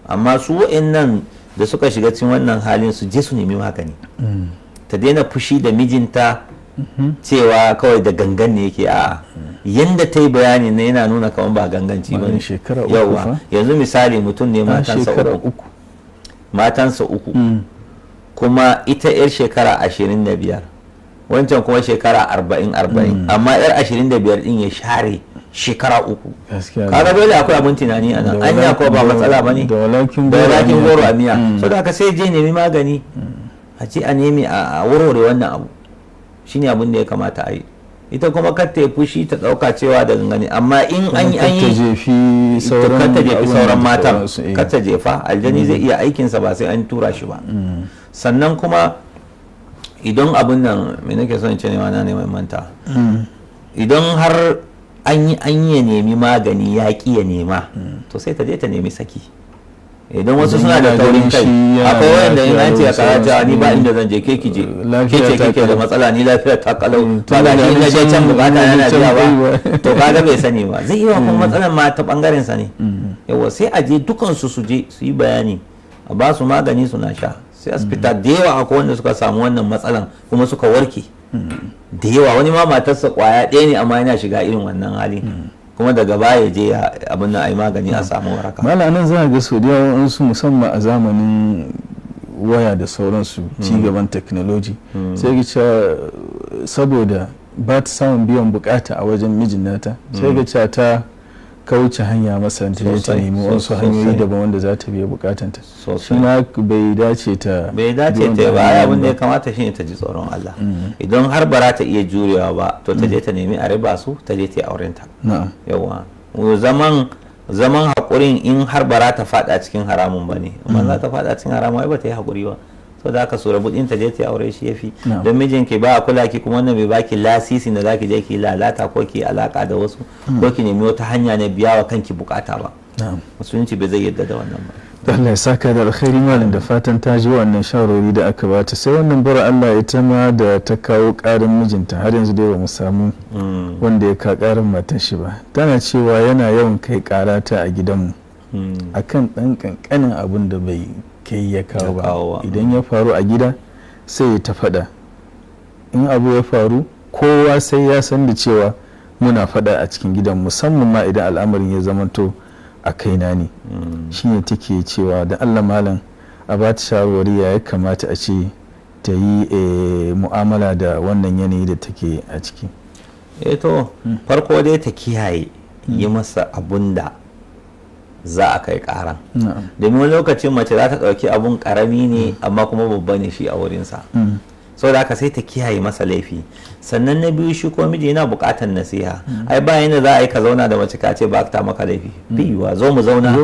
Amma su wa'annan da suka shiga cikin wannan halin su je su nemi magani, ta daina fushi da mijinta cewa kawai da gangan ne yake, a'a yanda ta yi bayani na yana nuna kamar ba ganganci ba ne. Yauwa yanzu misali mutum ne matansa uku kuma ita yar shekara 25 wancan kuma shekara 40 amma yar 25 din ya share shekara uku, kaga dole akwai abin tunani a nan, anya ko ba matsala ba ne, da walakin goro a miya. So da haka sai je nemi magani, a ce a nemi a warware wannan abu, shine abin da ya kamata a yi. Ita kuma kar ta fushi ta dauka cewa da gangane, amma in an yi kar ta jefi sauran mata, kar ta jefa, aljani zai iya aikinsa ba sai an tura shi ba. Sannan kuma idan abin nan me nake son ce ne ma na neman manta, idan har an yi nemi magani ya ki ya nema, to sai ta je ta nemi saki. idan wasu suna da taurin kai akwai wanda in an ce a karata ni ba inda zan je ke ki je ke ce kike da matsala ni lafiya ta kalau ba ga ni na je can bukata na biya ba to kaga bai sani ba zai iya kuma matsalan ma ta bangaren sa ne yawa sai a je dukan su je su yi bayani a ba su magani suna sha sai asibita da yawa akwai wanda suka samu wannan matsalan kuma suka warke da yawa wani ma matarsa kwaya ɗaya ne amma yana shiga irin wannan hali kuma daga baya je abin da ai magani a samu waraka. Malamin za a ga su da yawan su musamman a zamanin waya da sauransu ci gaban technology sai ga cewa saboda ba ta samun biyan bukata a wajen mijin nata sai ga cewa ta kauce hanya masa ta nemi wasu hanyoyi daban wanda za ta biya bukatanta shi ma bai dace ta ba abin da ya kamata shi ne ta ji tsoron Allah idan har ba ta iya jurewa ba to ta je ta nemi a riba su ta je ta yi aurenta yawa zaman haƙurin in har ba ta faɗa cikin haramun ba ne amma za ta faɗa cikin haramun ai ba ta yi haƙuri ba so da aka sura budin ta je ta aure shi yafi don mijinki ba a kula ki kuma wannan bai baki lasisi da zaki je ki lalata ko ki alaka da wasu ko ki nemi wata hanya na biya wa kanki bukata ba musulunci bai zai yadda da wannan ba. Allah ya saka da alkhairi malam da fatan ta ji wannan shawarwari da aka bata sai wannan bara Allah ita ma da ta kawo karin mijinta har yanzu dai ba mu samu wanda ya ka karin matar shi ba tana cewa yana yawan kai karata a gidanmu akan dan kankanin abin da bai kai ya kawo ba idan ya faru a gida sai ya ta faɗa in abu ya faru kowa sai ya san da cewa muna faɗa a cikin gidan musamman ma idan al'amarin ya zamanto a kaina ne shine take cewa da Allah malam a ba ta shawarwari ya kamata a ce ta yi mu'amala da wannan yanayi da take a ciki. To farko dai ta kiyaye yi masa abun da za a kai karan domin wani lokacin mace za ta ɗauki abun karami ne amma kuma babba ne shi a wurinsa sau da haka sai ta kiyaye masa laifi sannan na biyu shi ko miji yana buƙatar nasiha ai ba yana za a yi ka zauna da mace ka ce ba ta maka laifi biyuwa zo mu zauna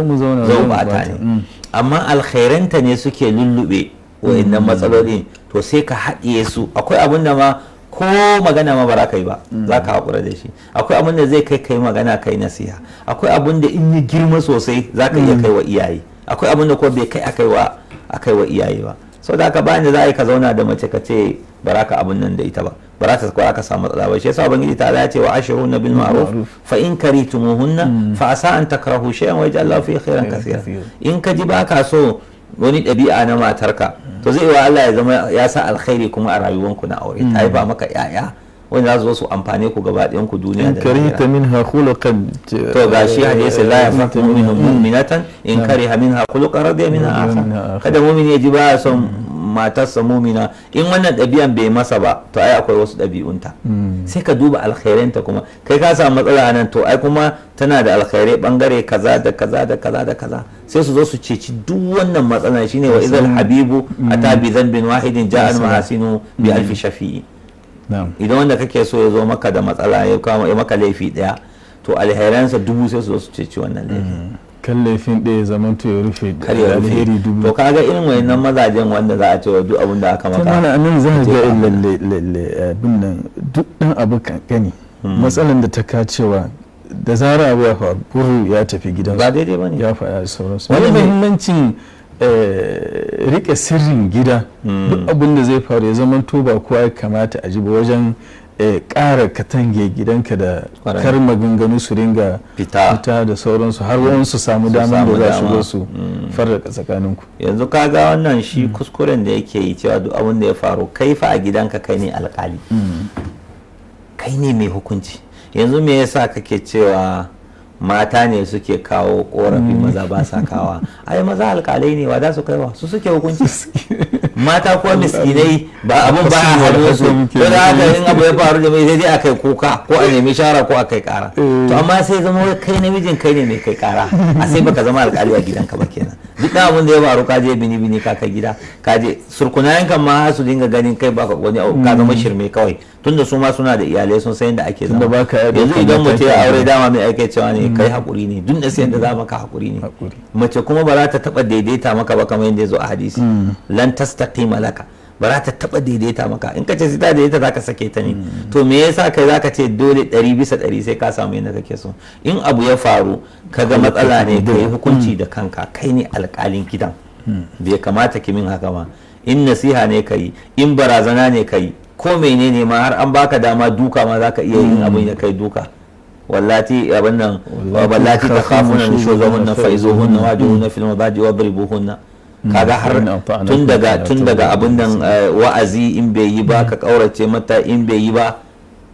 zo ba ta ne amma alkhairanta ne suke lullube wa'annan matsaloli to sai ka haɗiye su akwai abun da ma ko magana ma ba za ka yi ba za ka haƙura da shi akwai abin da zai kai magana kai nasiha akwai abin da in yi girma sosai za ka iya kai wa iyaye akwai abin da ko bai kai a kai wa iyaye ba sau da haka bayan da za a yi ka zauna da mace ka ce ba za ka abin nan da ita ba ba za ta kwa aka samu matsala ba shi yasa ubangiji ta ya ce wa ashiruna bil ma'ruf fa in karitumuhunna fa asa an takrahu shay'an wa yaj'al Allahu fihi khairan kaseera in ka ji ba ka so wani ɗabi'a na matarka to zai wa Allah ya zama ya sa alkhairi kuma a rayuwanku na aure ta haifa maka yaya wanda za su zo su amfane ku gaba ɗayan ku duniya da lahira. In karihta minha khuluqan to gashi hadisi la yafatu minhum mu'minatan in kariha minha khuluqan radiya minha akhar kada mu'mini ya ji ba son matarsa mu'mina in wannan ɗabi'an bai masa ba to ai akwai wasu ɗabi'unta sai ka duba alkhairanta kuma kai ka samu matsala nan to ai kuma tana da alkhairai bangare kaza da kaza da kaza da kaza sai su zo su ceci duk wannan matsalan shine wa idhal habibu ata bi dhanbin wahidin ja'a mahasinu bi alfi shafi'i idan wanda kake so ya zo maka da matsala ya maka laifi daya to alhairansa dubu sai su zo su ceci wannan laifi kan laifin ɗaya zaman to ya rufe alheri dubu to kaga irin wayannan mazajen wanda za a ce wa duk abin da aka maka tana nan za ga abin nan duk dan abu kankani matsalan da ta kacewa da zara abu ya faru ya tafi gidansu ba daidai bane ya faɗa sauransu wani muhimmancin rike sirrin gida duk abin da zai faru ya zama to ba kowa ya kamata a ji ba wajen ƙara katange gidanka da kar maganganu su ringa fita da sauransu har wani su samu damar da za su zo su farraka tsakaninku yanzu ka ga wannan shi kuskuren da yake yi cewa duk abin da ya faru kai fa a gidanka kai ne alƙali kai ne mai hukunci yanzu me yasa kake cewa mata ne suke kawo korafi maza ba sa kawa ai maza alkalai ne wa da su kaiwa su suke hukunci mata ko miskinai ba abun ba a haɗu su to da haka in abu ya faru da mai sai dai akai kuka ko a nemi shara ko akai kara to amma sai zama kai namijin kai ne mai kai kara a sai baka zama alkali a gidanka ba kenan duk abun da ya faru ka je bini ka kai gida ka je surkunayen kan ma su dinga ganin kai baka wani ka zama shirme kawai tunda su ma suna da iyalai sun san yadda ake zama yanzu idan mutum ya aure dama mai ake cewa ne kai hakuri ne duk da sai yadda za maka hakuri ne mace kuma ba za ta taba daidaita maka ba kamar yadda ya zo a hadisi lan tastaqima laka ba za ta taba daidaita maka. In ka ce sai ta daidaita za ka sake ta ne. To me yasa kai za ka ce dole 100% sai ka samu yadda kake so? In abu ya faru ka ga matsala ne ka yi hukunci da kanka, kai ne alƙalin gidan. Bai kamata ki min haka ma. In nasiha ne ka yi, in barazana ne ka yi, ko menene ma har an baka dama duka ma za ka iya yin abin ya kai duka. wallati abin nan wallati takhafuna nushuzahunna faizuhunna wajuhunna fil mabadi wadribuhunna. kaga har tun daga abin nan wa'azi in bai yi ba ka kaurace mata, in bai yi ba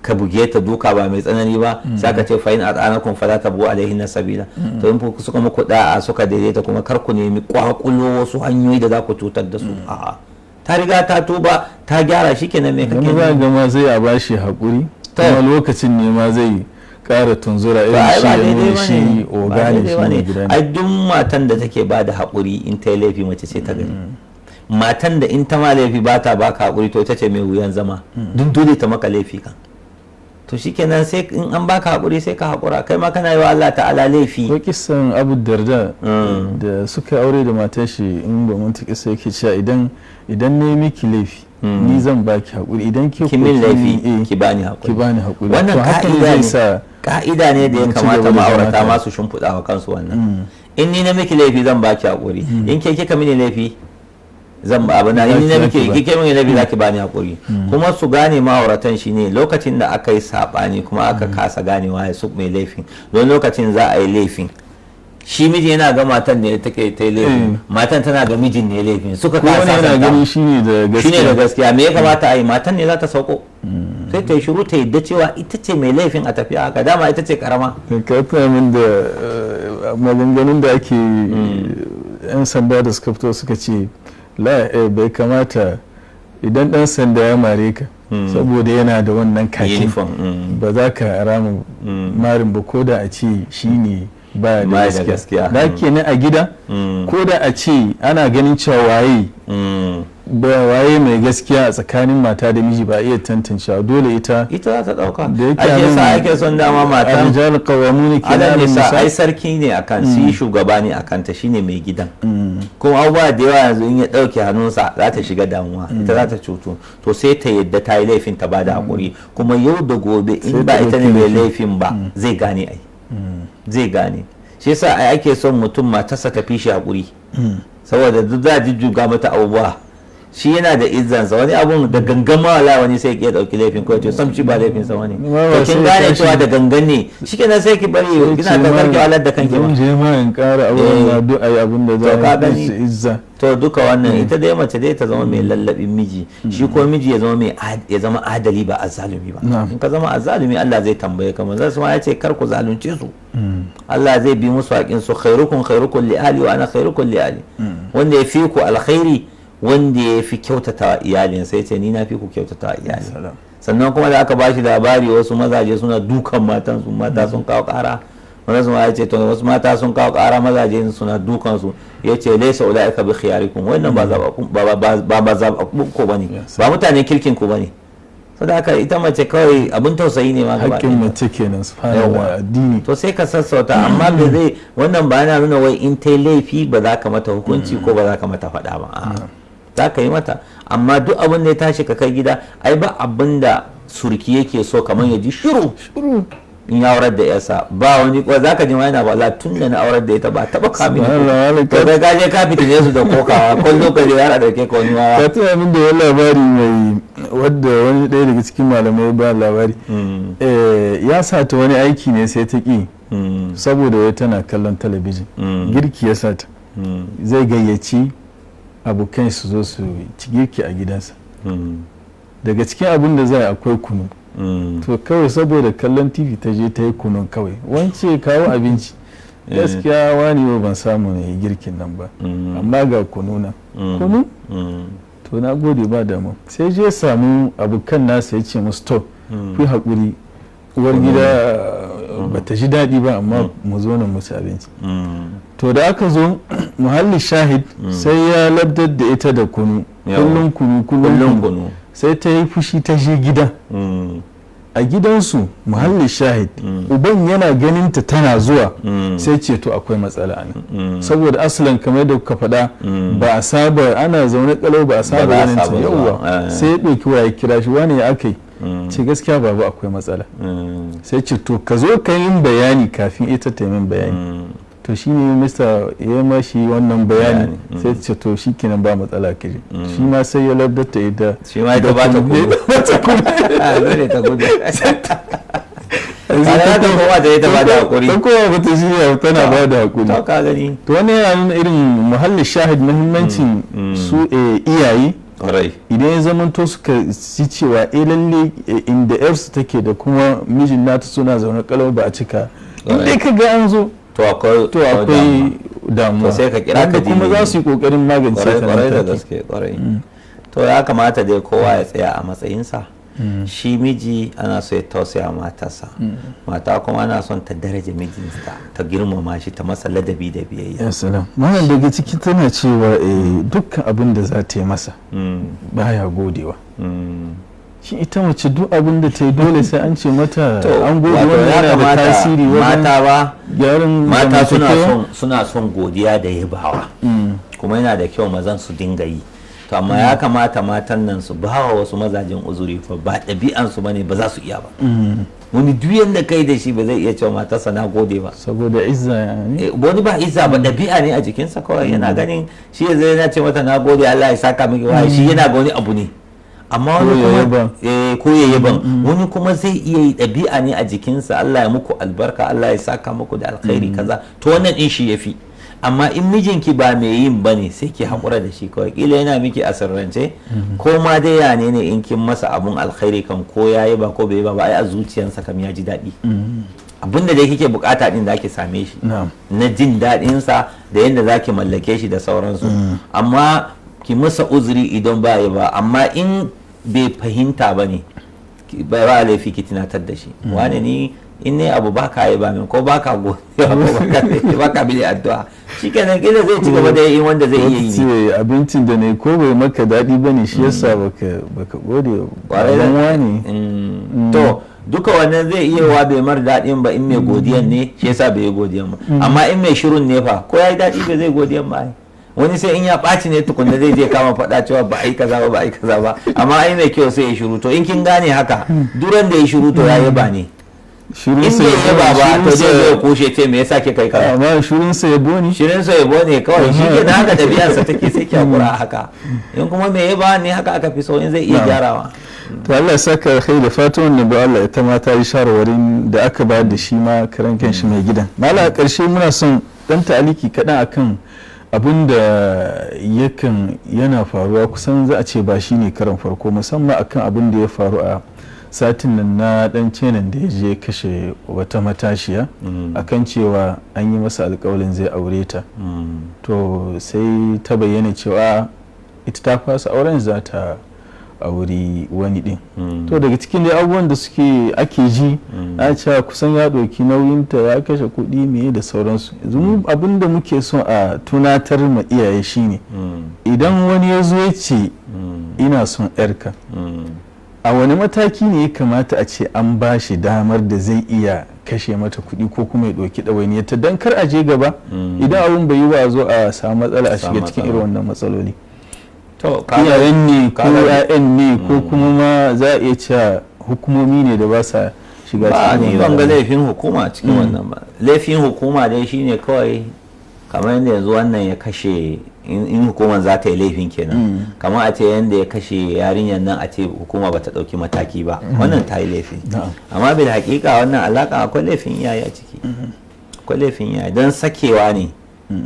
ka buge ta duka ba mai tsanani ba, sai ka ce fa in at'anakum fala tabu alaihin sabila. to in suka muku da'a suka daidaita kuma kar ku nemi kwakulo wasu hanyoyi da za ku cutar da su. a'a ta riga ta tuba ta gyara shi kenan me kake ba ga ma zai a bashi hakuri kuma lokacin ne ma zai kara tunzura irin shi ogane shi ne gidan. ai duk matan da take ba da hakuri in ta yi laifi mace ce ta gani. matan da in ta ma laifi ba ta baka hakuri to ita ce mai wuyan zama. duk dole ta maka laifi kan. to shikenan sai in an baka hakuri sai ka hakura, kai ma kana yi wa Allah ta'ala laifi. ko kisan Abu Darda da suka aure da matar shi, in ba mun ta kisa yake cewa idan ne miki laifi ni zan baki hakuri, idan ki min laifi ki bani hakuri. wannan ka'ida ne da ya kamata ma'aurata ma su shimfiɗa wa kansu wannan. in ni na miki laifi zan baki hakuri, in ke kika mini laifi zan ba abin in ni na miki kike mini laifi zaki bani hakuri. kuma su gane ma'auratan shine lokacin da aka yi sabani kuma aka kasa ganewa ya su mai laifin, don lokacin za a yi laifin shi miji yana ga matan ne take ta laifin, matan tana ga mijin ne laifin, suka kasa yana gani shine da gaskiya. me ya kamata a yi? matan ne za ta sauko sai ta yi shiru ta yadda cewa ita ce mai laifin a tafiya haka, dama ita ce karama. ka min da maganganun da ake yan sanda da suka fito suka ce bai kamata idan dan sanda ya mare ka saboda yana da wannan kakin ba za ka rama marin ba, ko da a ce shine ba da gaskiya. da kenan a gida ko da a ce ana ganin cewa waye mai gaskiya a tsakanin mata da miji ba iya tantancewa, dole ita za ta dauka. ake sa ake son dama mata rijal qawwamuna ala nisa, ai sarki ne akan shi, shugaba ne akan ta, shine mai gidan. kuma abubuwa da yawa yanzu in ya dauke hannunsa za ta shiga damuwa, ita za ta cutu. to sai ta yadda ta yi laifin ta bada hakuri, kuma yau da gobe in ba ita ne mai laifin ba zai gane ai zai gane. shi yasa ai ake son mutum matarsa ta fi shi hakuri, saboda duk za a jujjuga mata abubuwa. shi yana da izzansa, wani abun da gangan mawala wani sai ya dauki laifin ko ce sam shi ba laifin sa wani. to kin gane cewa da gangan ne shikenan sai ki bari kina da karki walar da kanki ba. je ma in kara abun da duk ai abun da za a yi izza. to duka wannan ita dai mace dai ta zama mai lallabin miji, shi ko miji ya zama adali ba azzalumi ba. in ka zama azzalumi Allah zai tambaye ka. manzon sama ya ce kar ku zalunce su, Allah zai bi musu haƙin su. khairukum li ahli wa ana khairukum li ahli. wanda ya fi ku alkhairi wanda ya fi kyautata iyalin, sai ce ni na fi ku kyautata iyali. sannan kuma da aka bashi labari wasu mazaje suna dukan matan su, mata sun kawo kara. wanda su ya ce to wasu mata sun kawo kara mazaje suna dukan su, ya ce laysa ulaika bi khiyarikum, wannan ba zaɓaɓɓun ku bane, ba mutane kirkin ku bane. saboda haka ita mace kawai abin tausayi ne ma gaba ɗaya. hakkin mace kenan subhanallah addini. to sai ka sassauta, amma ba zai wannan ba yana nuna wai in ta laifi ba za ka mata hukunci ko ba za ka mata faɗa ba. za ka yi mata, amma duk abin da ya tashi ka kai gida ai ba abin da surki yake so kamar ya ji shiru in ya aurar da yasa. ba wani ko za ka ji ma yana ba tun da na aurar da ita ba taɓa kamin ko kai ka je ka fitine su da kokawa ko lokaci ya dauke ka wani wawa. ka tuna min da wani labari mai wadda wani ɗaya daga cikin malamai ba labari ya sa ta wani aiki ne sai ta ƙi saboda wai tana kallon talabijin. girki ya sa ta zai gayyaci abokan su zo su ci girki a gidansa. daga cikin abin da zai akwai kunu. to kawai saboda kallon tv ta je ta yi kunun kawai, wance kawo abinci. gaskiya wani yau ban samu ne girkin nan ba, amma ga kunu nan. kunu to na gode ba damu. sai je samu abokan nasa ya ce musu to ku haƙuri, uwar gida ba ta ji daɗi ba amma mu zo nan mu ci abinci. to da aka zo muhalli shahid sai ya labdar da ita da kunu, kullum kunu. sai ta yi fushi ta je gida a gidansu muhallin shahid uban yana ganin ta tana zuwa sai ce to akwai matsala ne saboda asalin kamar da kuka faɗa ba a saba ana zaune kalau ba a saba ganin ta yauwa sai ya ɗauki waya kira shi wani ya aka yi ce gaskiya babu akwai matsala sai ce to ka zo ka yi bayani kafin ita ta min bayani to shi ne mista ya mashi wannan bayani sai ce to shi kenan ba matsala kiri shi ma sai ya lardata ita shi ma ita ba ta gudu zai ta gudu kada ta kowa da ita ba da hakuri ta kowa ba ta shirya tana ba da hakuri to ka gani to wani yana nuna irin muhallin shahid muhimmancin su iyaye idan ya zamanto suka ci cewa lalle inda yarsu take da kuma mijin nata suna zaune kalau ba a cika inda ka ga an zo to akwai damuwa sai ka kira ka kuma za su yi kokarin magance ta kwarai da gaske kwarai to ya kamata dai kowa ya tsaya a matsayinsa shi miji ana so ya tausaya matarsa mata kuma ana son ta daraja mijinta ta girmama shi ta masa ladabi da biyayya salam malam daga ciki tana cewa dukkan abin da za ta yi masa baya godewa shi ita mace duk abin da ta yi dole sai an ce mata an gode wannan yana da tasiri wajen gyaran mata suna son godiya da yabawa kuma yana da kyau mazan su dinga yi to amma ya kamata matan nan su bawa wasu mazajen uzuri fa ba ɗabi'an su bane ba za su iya ba wani duk yanda kai da shi ba zai iya cewa matarsa na gode ba saboda izza ne wani ba izza ba ɗabi'a ne a jikinsa kawai yana ganin shi zai yana ce mata na gode Allah ya saka miki wai shi yana ga wani abu ne amma wani kuma ko ya yaban wani kuma zai iya yi ɗabi'a ne a jikinsa Allah ya muku albarka Allah ya saka muku da alkhairi kaza to wannan din shi yafi amma in mijinki ba mai yin bane sai ki haƙura da shi kawai kila yana miki a sirrance ko ma dai ya ne in kin masa abun alkhairi kan ko ya yi ba ko bai ba ai a zuciyarsa kam ya ji daɗi abinda dai kike bukata din zaki same shi na jin daɗinsa da yadda zaki mallake shi da sauransu amma ki masa uzuri idan ba yi ba amma in bai fahimta ba ne ba laifi ki tunatar da shi wane ni in ne abu baka yi ba min ko baka godiya ko baka bi addu'a shikenan kila zai ci gaba da yin wanda zai iya yi ne abincin da ne ko bai maka daɗi bane shi yasa baka gode ƙwarai wani to duka wannan zai iya wa bai mar daɗin ba in mai godiyan ne shi yasa bai yi godiyan ba amma in mai shirun ne fa ko ya yi daɗi bai zai godiyan ba wani sai in ya ɓaci ne tukunna zai je kama faɗa cewa ba a yi kaza ba ba a yi kaza ba amma ai mai kyau sai ya shiru to in kin gane haka duran da ya shiru to ya yaba ne in bai yaba ba to zai zai kushe ce me yasa ke kai kaza amma shirin sa yabo ne kawai shi ke haka ɗabi'arsa take sai ki hakura haka in kuma me yaba ne haka aka fi so in zai iya gyarawa to Allah ya saka kai da fatan wannan ba Allah ita ma ta yi shawarwarin da aka bayar da shi ma karan kan shi mai gidan mala a ƙarshe muna son dan ta'aliki kaɗan akan abin da yana faruwa kusan za a ce ba shi ne karan farko musamman akan abin da ya faru a satin nan na dan cenan da ya je kashe wata matashiya akan cewa an yi masa alkawalin zai aure ta to sai ta bayyana cewa ita ta fasa auren za ta auri wani din to daga cikin dai abubuwan da ake ji a cewa kusan ya ɗauki nauyinta ya kashe kuɗi me da sauransu yanzu abin da muke son a tunatar ma iyaye shine idan wani ya zo ya ce ina son yarka a wani mataki ne ya kamata a ce an ba shi damar da zai iya kashe mata kuɗi ko kuma ya ɗauki ɗawainiyarta don kar a je gaba idan abin bai yi ba a zo a samu matsala a shiga cikin irin wannan matsaloli iyayen ne ko 'ya'yan ne ko kuma ma za a iya cewa hukumomi ne da ba sa shiga cikin wannan ban ga laifin hukuma cikin wannan ba laifin hukuma dai shine kawai kamar yadda yanzu wannan ya kashe in hukumar za ta yi laifin kenan kamar a ce yadda ya kashe yarinyar nan a ce hukuma ba ta ɗauki mataki ba wannan ta yi laifi amma bil hakika wannan alaka akwai laifin iyaye a ciki akwai laifin iyaye don sakewa ne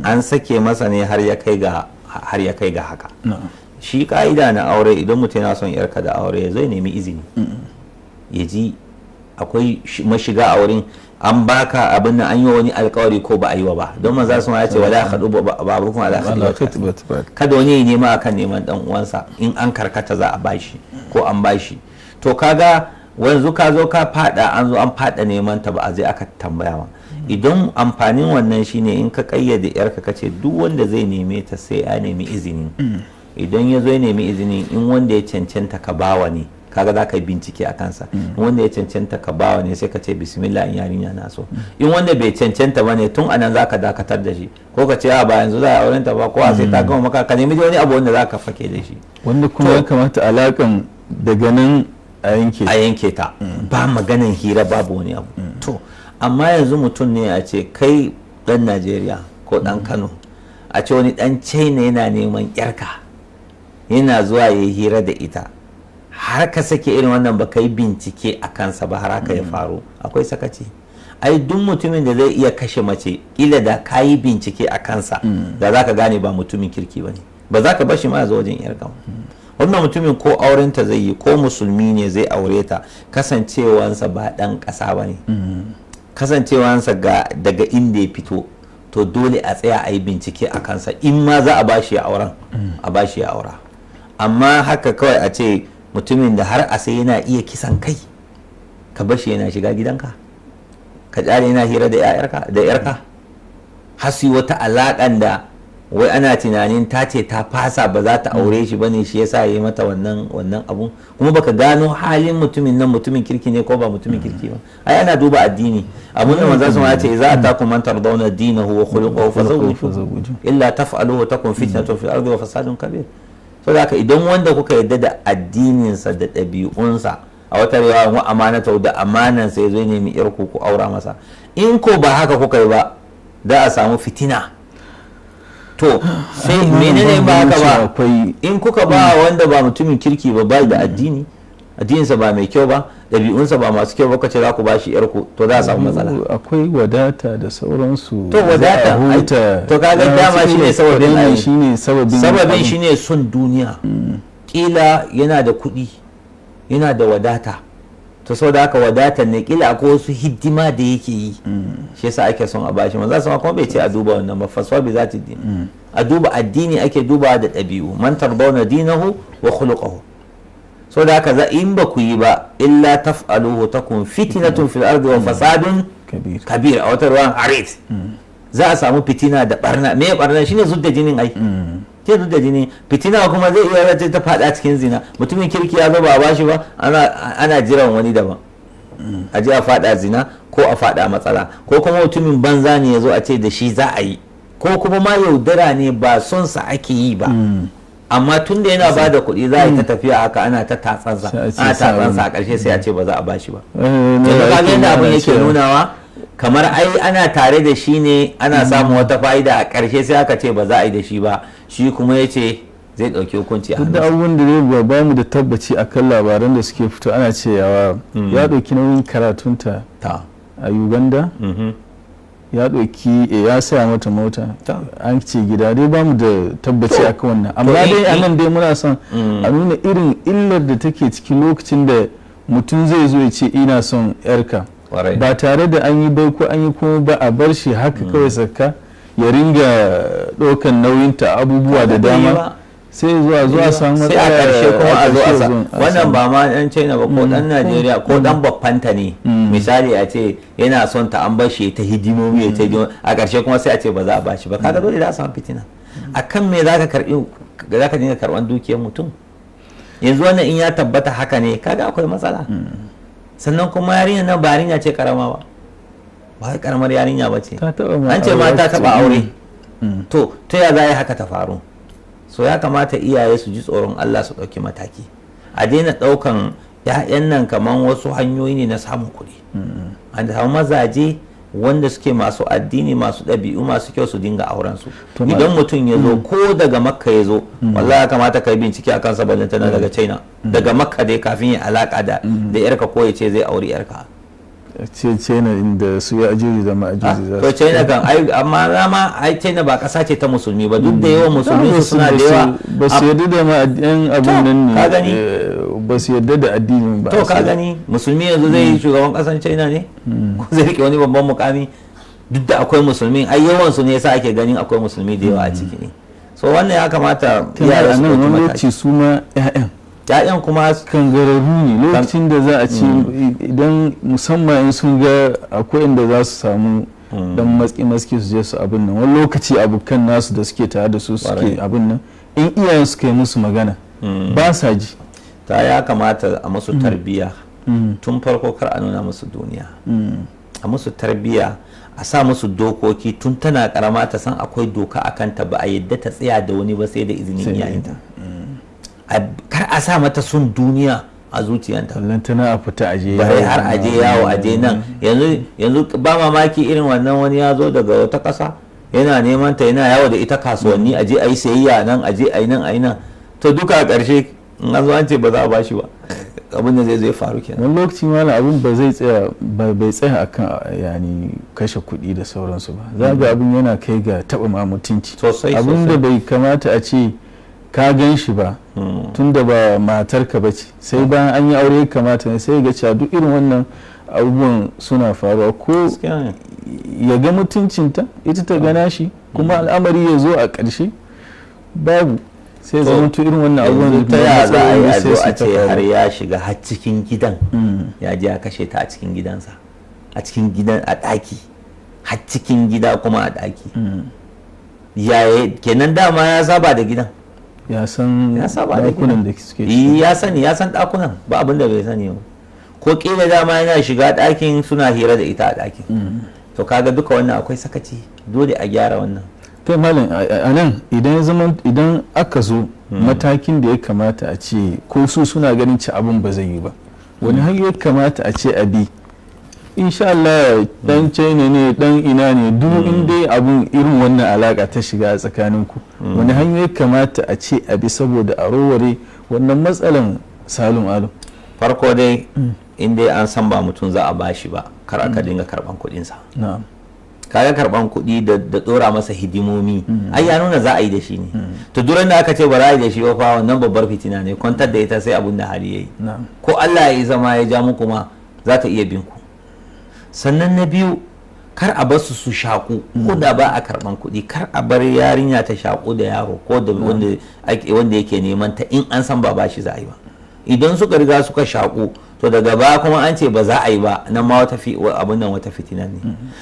an sake masa ne har ya kai ga haka shi ka'ida na aure idan mutum yana son yarka da aure zai nemi izini ya ji akwai mashiga a wurin an baka abin nan an yi wani alkawari ko ba a yi wa ba don maza sun ya ce wala khadu babukum ala khadu kada wani ya nema akan neman dan uwansa in an karkata za a bashi ko an bashi to kaga wanzu ka zo ka fada an zo an fada neman ta ba a je aka tambaya ba idan amfanin wannan shine in ka kayyade yarka kace duk wanda zai neme ta sai ya nemi izini idan ya zo ya nemi izini in wanda ya cancanta ka bawa ne kaga za ka yi bincike a kansa. Wanda ya cancanta ka bawa ne sai ka ce bismillah in yarinya na so. In wanda bai cancanta ba ne tun anan za ka dakatar da shi ko ka ce a ba yanzu za a auren ta ba ko a sai ta gama maka ka nemi wani abu wanda za ka fake da shi. Wanda kuma ya kamata alakan daga nan a yanke ta ba maganin hira babu wani abu. To amma yanzu mutum ne a ce kai dan Najeriya ko dan Kano a ce wani dan China yana neman yarka yana zuwa ya hira da ita har ka sake irin wannan ba ka yi bincike a kansa ba har haka ya faru, akwai sakaci. Ai duk mutumin da zai iya kashe mace kila da ka yi bincike a kansa da za ka gane ba mutumin kirki ba ne, ba za ka bashi ma zo wajen yarka. Wannan mutumin ko aurenta zai yi ko musulmi ne zai aure ta, kasancewansa ba dan ƙasa ba ne, kasancewansa daga inda ya fito, to dole a tsaya a yi bincike a kansa in ma za a bashi ya auren a bashi ya aura. Amma haka kawai a ce mutumin da har a sai yana iya kisan kai ka bashi yana shiga gidanka ka tsare yana hira da yarka har su wata alaƙan da wai ana tunanin ta ce ta fasa ba za ta aure shi bane shi yasa ya yi mata wannan abun, kuma baka gano halin mutumin nan mutumin kirki ne ko ba mutumin kirki ba. Ai ana duba addini. Abun da manzo sun ce za ta ku man tardawna dinahu wa khuluquhu fazawwiju illa taf'aluhu takun fitnatun fil ardi wa fasadun kabir. So da idan wanda kuka yarda da addininsa da ɗabi'unsa, a wata riwaya wa amanata da amanansa ya zo nemi yarku ku aura masa, in ko ba haka kuka yi ba da a samu fitina. To sai menene ba haka ba, in kuka ba wanda ba mutumin kirki ba da addini, addininsa ba mai kyau ba, ɗabi'unsa ba masu kyau ba, kace za ku ba shi yarku, to za a samu matsala. Akwai wadata da sauransu. To wadata to kaga dama shine sababin shine son duniya. Kila yana da kuɗi, yana da wadata, to saboda haka wadatar ne kila akwai wasu hidima da yake yi, shi yasa ake son a bashi. Manzo sama kuma bai ce a duba wannan ba, faswa bi zati din, a duba addini ake dubawa da ɗabi'u. Man tarbawna dinahu wa khuluquhu. So da haka in ba ku yi ba illa taf'aluhu takun fitnatun fil ardi wa fasadun kabir, a wata ruwan harit, za a samu fitina da barna. Me barna shine zudda jinin ai, ke zudda jini. Fitina kuma zai iya rata ta fada cikin zina. Mutumin kirki ya zo ba a bashi ba, ana jiran wani daban a ji a fada zina ko a fada matsala, ko kuma mutumin banza ne ya zo a ce da shi za a yi, ko kuma ma yaudara ne ba son sa ake yi ba, amma tun da yana ba da kuɗi za a yi ta tafiya haka ana ta tatsansa a ƙarshe sai a ce ba za a bashi ba. Yanzu kaga yadda abin yake nunawa kamar ai ana tare da shi ne ana samun wata fa'ida, a ƙarshe sai aka ce ba za a yi da shi ba, shi kuma ya ce zai ɗauki hukunci a hannun. Duk da abubuwan da zai ba mu da tabbaci akan labaran da suke fito, ana ce ya ɗauki nauyin karatunta a Uganda, ya ɗauki ya saya mata mota, an ce gida, dai ba mu da tabbaci akan wannan. Amma dai a nan dai muna son a nuna irin illar da take cikin lokacin da mutum zai zo ya ce ina son yarka ba tare da an yi bai ko an yi kuma ba, a bar shi haka kawai saka ya ringa ɗaukan nauyinta abubuwa da dama, sai zuwa samu sai a ƙarshe kuma a zo a wannan ba ma ɗan China ba ko ɗan Najeriya ko ɗan baffanta ne, misali a ce yana son ta an bashi ta hidimomi ya ta a ƙarshe kuma sai a ce ba za a bashi ba, kaga dole za a samu fitina. Akan me za ka dinga karɓan dukiyar mutum? Yanzu wannan in ya tabbata haka ne kaga akwai matsala. Sannan kuma yarinya nan ba yarinya ce karama ba karamar yarinya ba ce, an ce ma ta taɓa aure. To ta ya za a yi haka ta faru? So ya kamata iyaye su ji tsoron Allah su ɗauki mataki, a daina ɗaukan ‘ya'yan nan kamar wasu hanyoyi ne na samun kuɗi. An samu mazaje wanda suke masu addini, masu ɗabi'u masu kyau, su dinga auren su. Idan mutum ya zo ko daga Makka ya zo, wallahi ya kamata ka yi bincike akan sa, tana daga China, daga Makka dai kafin ya alaka da yarka ko ya ce zai auri yarka. China inda su ya ajuji da ma'ajuji za su. To China kan amma rama ai China ba kasa ce ta musulmi ba, duk da yawan musulmi su suna da yawa, ba su yarda da ma'adiyan abun nan ne, ba su yarda da addinin ba. To ka gani musulmi yanzu zai yi shugaban kasan China ne ko zai rike wani babban mukami? Duk da akwai musulmi, ai yawan su ne yasa ake ganin akwai musulmi da yawa a ciki ne. So wannan ya kamata iyaye su ɗauki mataki. Su ma ‘ya'yan kuma kan gararru ne lokacin da za a ce idan musamman in sun ga akwai inda za su samu dan maski su je su abin nan, wani lokaci abokan nasu da suke tare da su suke abin nan, in iyayen suka yi musu magana ba sa ji. ta ya kamata a musu tarbiyya tun farko, kar a nuna musu duniya, a musu tarbiyya, a sa musu dokoki tun tana karama ta san akwai doka a kanta, ba a yadda ta tsaya da wani ba sai da izinin iyayenta. Kar a sa mata sun duniya a zuciyanta, tana a fita aje bare har aje yawo aje nan. Yanzu ba mamaki irin wannan wani ya zo daga wata ƙasa yana neman ta, yana yawo da ita kasuwanni, aje a yi sayayya nan, aje a yi nan, a yi nan, to duka a ƙarshe in an zo an ce ba za a bashi ba, abin da zai faru kenan. wani lokaci malam abin ba zai tsaya, bai tsaya akan yani kashe kuɗi da sauransu ba, za ga abin yana kai ga taɓa ma mutunci sosai, abin da bai kamata a ce ka gan shi ba tun da ba matarka ba ce, sai bayan an yi aure kamata ne, sai ga cewa duk irin wannan abubuwan suna faruwa, ko ya ga mutuncinta ita ta gana shi, kuma al'amari ya zo a ƙarshe babu, sai zama to irin wannan abubuwan ta ya za a yi a zo a ce har ya shiga har cikin gidan, ya je ya kashe ta a cikin gidansa, a cikin gidan, a ɗaki, har cikin gida kuma a ɗaki. Yaya kenan dama ya saba da gidan, ya san ɗakunan da suke ya sani, ya san ɗakunan, ba abin da bai sani ba, ko kila dama yana shiga ɗakin suna hira da ita a ɗakin. To kaga duka wannan akwai sakaci, dole a gyara wannan. kai malam a nan idan aka zo matakin da ya kamata a ce, ko su suna ganin ci abin ba zai yi ba, wani hanyar kamata a ce a bi, insha Allah dan China ne dan ina ne duk inda abun irin wannan alaka ta shiga tsakanin ku, wani hanyar kamata a ce a bi saboda a roware wannan matsalan salum alu. Farko dai in dai an san ba mutum za a bashi ba, kar aka dinga karban kuɗinsa. na'am, kaga karban kuɗi da dora masa hidimomi, ai ya nuna za a yi da shi ne. To duran da aka ce ba za a yi da shi ba fa, wannan babbar fitina ne, kwantar da ita sai abun da hali yayi. Ko Allah ya yi zama ya ja muku ma za ta iya bin ku. Sannan na biyu, kar a bar su shaku, ko da ba a karban kuɗi, kar a bar yarinya ta shaku da yaro ko da wanda yake neman ta, in an san ba bashi za a yi ba. Idan suka riga suka shaku, to daga baya kuma an ce ba za a yi ba, nan ma abin nan wata fitina ne.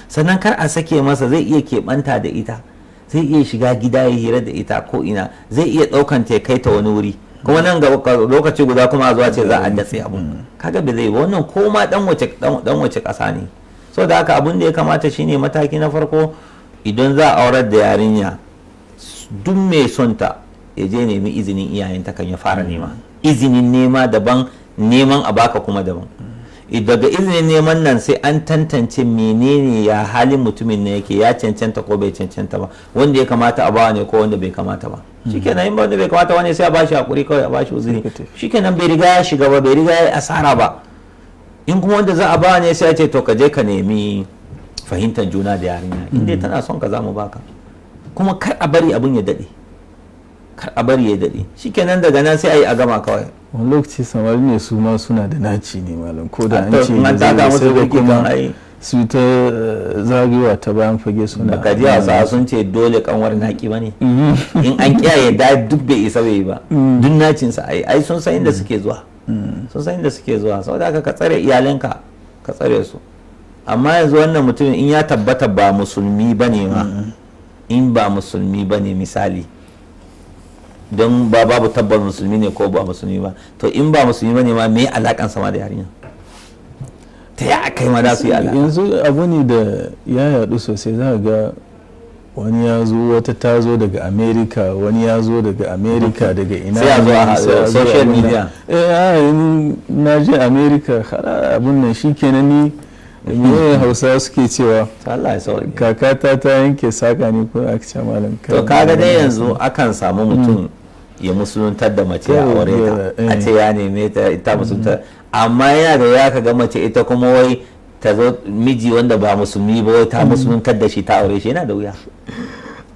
Sannan kar a sake masa, zai iya keɓanta da ita, zai iya shiga gida ya hira da ita ko ina, zai iya ɗaukan ta kai ta wani wuri, kuma nan ga lokaci guda kuma a zuwa ce za a datse abun. Kaga ba zai ba wannan, ko ma dan wace ƙasa ne. So da haka abin da ya kamata shine mataki na farko, idan za a aurar da yarinya, duk mai son ta ya je nemi izinin iyayenta kan ya fara nema. Izinin nema daban, neman a baka kuma daban. Daga izinin neman nan sai an tantance menene ya halin mutumin ne yake, ya cancanta ko bai cancanta ba, wanda ya kamata a bawa ne ko wanda bai kamata ba. Shikenan in wanda bai kamata wani sai a bashi hakuri kawai, a bashi uzuri, shikenan bai riga ya shiga ba, bai riga ya asara ba. In kuma wanda za a bawa ne sai a ce to ka je ka nemi fahimtar juna da yarinya, in dai tana son ka za mu baka, kuma kar a bari abun ya dade, kar a bari ya dade, shikenan daga nan sai a yi a gama kawai. wani lokaci samari ne su ma suna da naci ne malam, ko da an ce sai da kuma su ta zagayewa ta bayan fage suna. Baka ji Hausawa sun ce dole kanwar naki ba ne, in an kiyaye da duk bai isa bai ba, duk nacinsa ai sun san inda suke zuwa, sun san inda suke zuwa. Saboda haka ka tsare iyalinka, ka tsare su. Amma yanzu wannan mutumin in ya tabbata ba musulmi bane ma, in ba musulmi bane misali, don babu tabbar musulmi ne ko ba musulmi ba, to in ba musulmi bane ma me alakan sama da yarinya, ta ya kai ma da su yi alaka. Yanzu abu ne da ya yadu sosai, za ga wani ya zo, wata ta zo daga America, wani ya zo daga America, daga ina sai a zo a social media, na je America, abun nan shikenan ni me Hausa suke cewa kakata ta yanke saka ne ko aka ce malam. To kaga dai yanzu akan samu mutum ya musuluntar da mace a aure ta, a ce ya neme ta ita musulunta, amma yana da ya kaga mace ita kuma wai ta zo miji wanda ba musulmi ba wai ta musuluntar da shi ta aure shi, yana da wuya.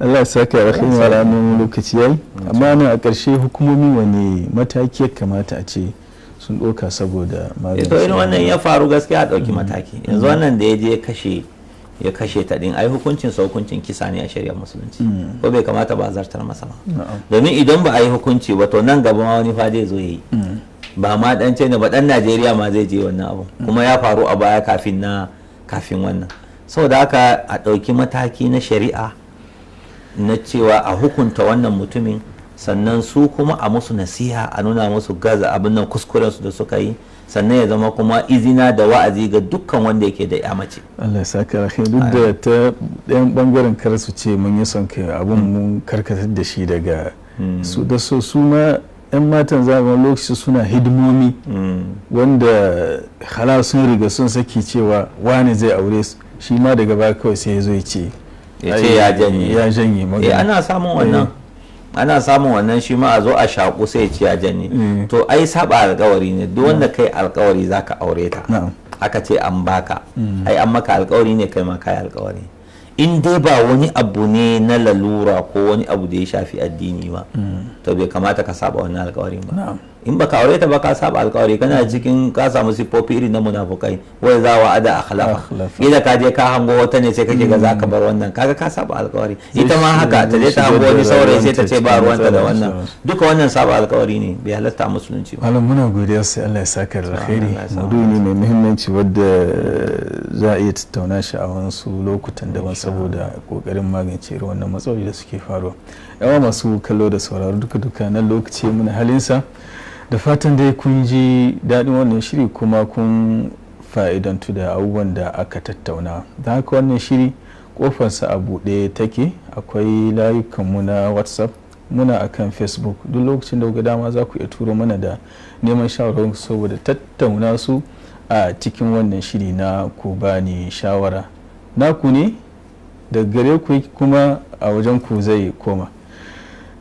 Allah ya saka rahim wa ranar lokaci yayi, amma nan a ƙarshe hukumomi wani mataki ya kamata a ce sun ɗauka saboda magance. To irin wannan ya faru gaskiya a ɗauki mataki. Yanzu wannan da ya je ya kashe ta din, ai hukuncin sa hukuncin kisa ne a shari'ar musulunci, ko bai kamata ba a zartar masa ba, domin idan ba a yi hukunci ba to nan gaba ma wani fa zai zo yayi, ba ma dan China ba, dan Najeriya ma zai je wannan abu, kuma ya faru a baya kafin wannan. Saboda haka a ɗauki mataki na shari'a na cewa a hukunta wannan mutumin, sannan su kuma a musu nasiha a nuna musu gaza abin nan kuskurensu da suka yi, sannan ya zama kuma izina da wa'azi ga dukkan wanda yake da ya mace. Allah ya saka alkhairi. Duk da ta ɗayan bangaren kar su ce mun yi son kai abin mun karkatar da shi daga su da su ma 'yan matan zamanin lokaci suna hidimomi wanda hala sun riga sun saki cewa wani zai aure su, shi ma daga baya kawai sai ya zo ya ce ya janye magana. Ana samun wannan, ana samun wannan shi ma a zo a shaku sai ya ce ya janye. To ai saba alkawari ne, duk wanda kai alkawari zaka aure ta aka ce an baka, ai an maka alkawari ne kai ma kai alkawari. In dai ba wani abu ne na lalura ko wani abu da ya shafi addini ba, to bai kamata ka saba wannan alkawarin ba. In baka aure ta ba ka saba alkawari, kana cikin ka samu siffofi irin na munafukai, wai za wa ada akhlaqa. Idan ka je ka hango wata ne sai kake ga zaka bar wannan, kaga ka saba alkawari. Ita ma haka ta je ta hango wani saurayi sai ta ce ba ruwanta da wannan, duka wannan saba alkawari ne, bai halatta musulunci ba. Malam muna godiya sai Allah ya saka da alkhairi. Maudu'i ne mai muhimmanci wadda za a iya tattauna shi a wasu lokutan daban saboda kokarin magance wannan matsaloli da suke faruwa. Yawa masu kallo da sauraro duka nan lokaci muna halinsa, da fatan dai kun ji daɗin wannan shiri kuma kun fa'idantu da abubuwan da aka tattauna. Da haka wannan shiri kofarsa a buɗe take, akwai layukanmu na WhatsApp, muna akan Facebook, duk lokacin da kuka dama za ku iya turo mana da neman shawarwar saboda tattauna su a cikin wannan shiri na ku bani shawara. Naku ne da gare ku kuma a wajen ku zai koma.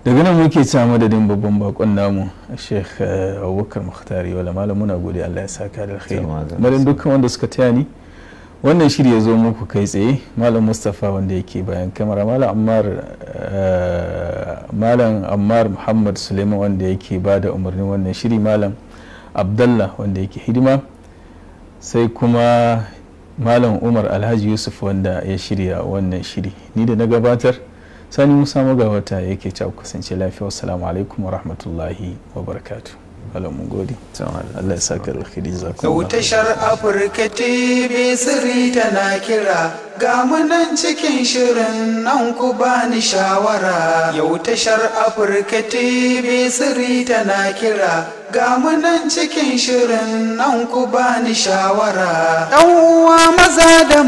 Daga nan muke ci madadin babban bakon namu Sheikh Abubakar Mukhtari, wala malam muna gode, Allah ya saka da alkhairi. Madan dukkan wanda suka taya ni wannan shiri ya zo muku kai tsaye, malam Mustafa wanda yake bayan kamera, malam Ammar Muhammad Suleiman wanda yake bada umarnin wannan shiri, malam Abdullah wanda yake hidima, sai kuma malam Umar Alhaji Yusuf wanda ya shirya wannan shiri. Ni da na gabatar Sani Musa Magawata yake cewa kasance lafiya. Wassalamu alaikum wa rahmatullahi wa barakatuh. Allah mun gode. Allah ya saka alkhairi. Yau tashar Afirka TV sirri tana kira, ga munan cikin shirin nan ku bani shawara. Yau tashar Afirka TV sirri tana kira, ga munan cikin shirin nan ku bani shawara. Ɗan uwa maza da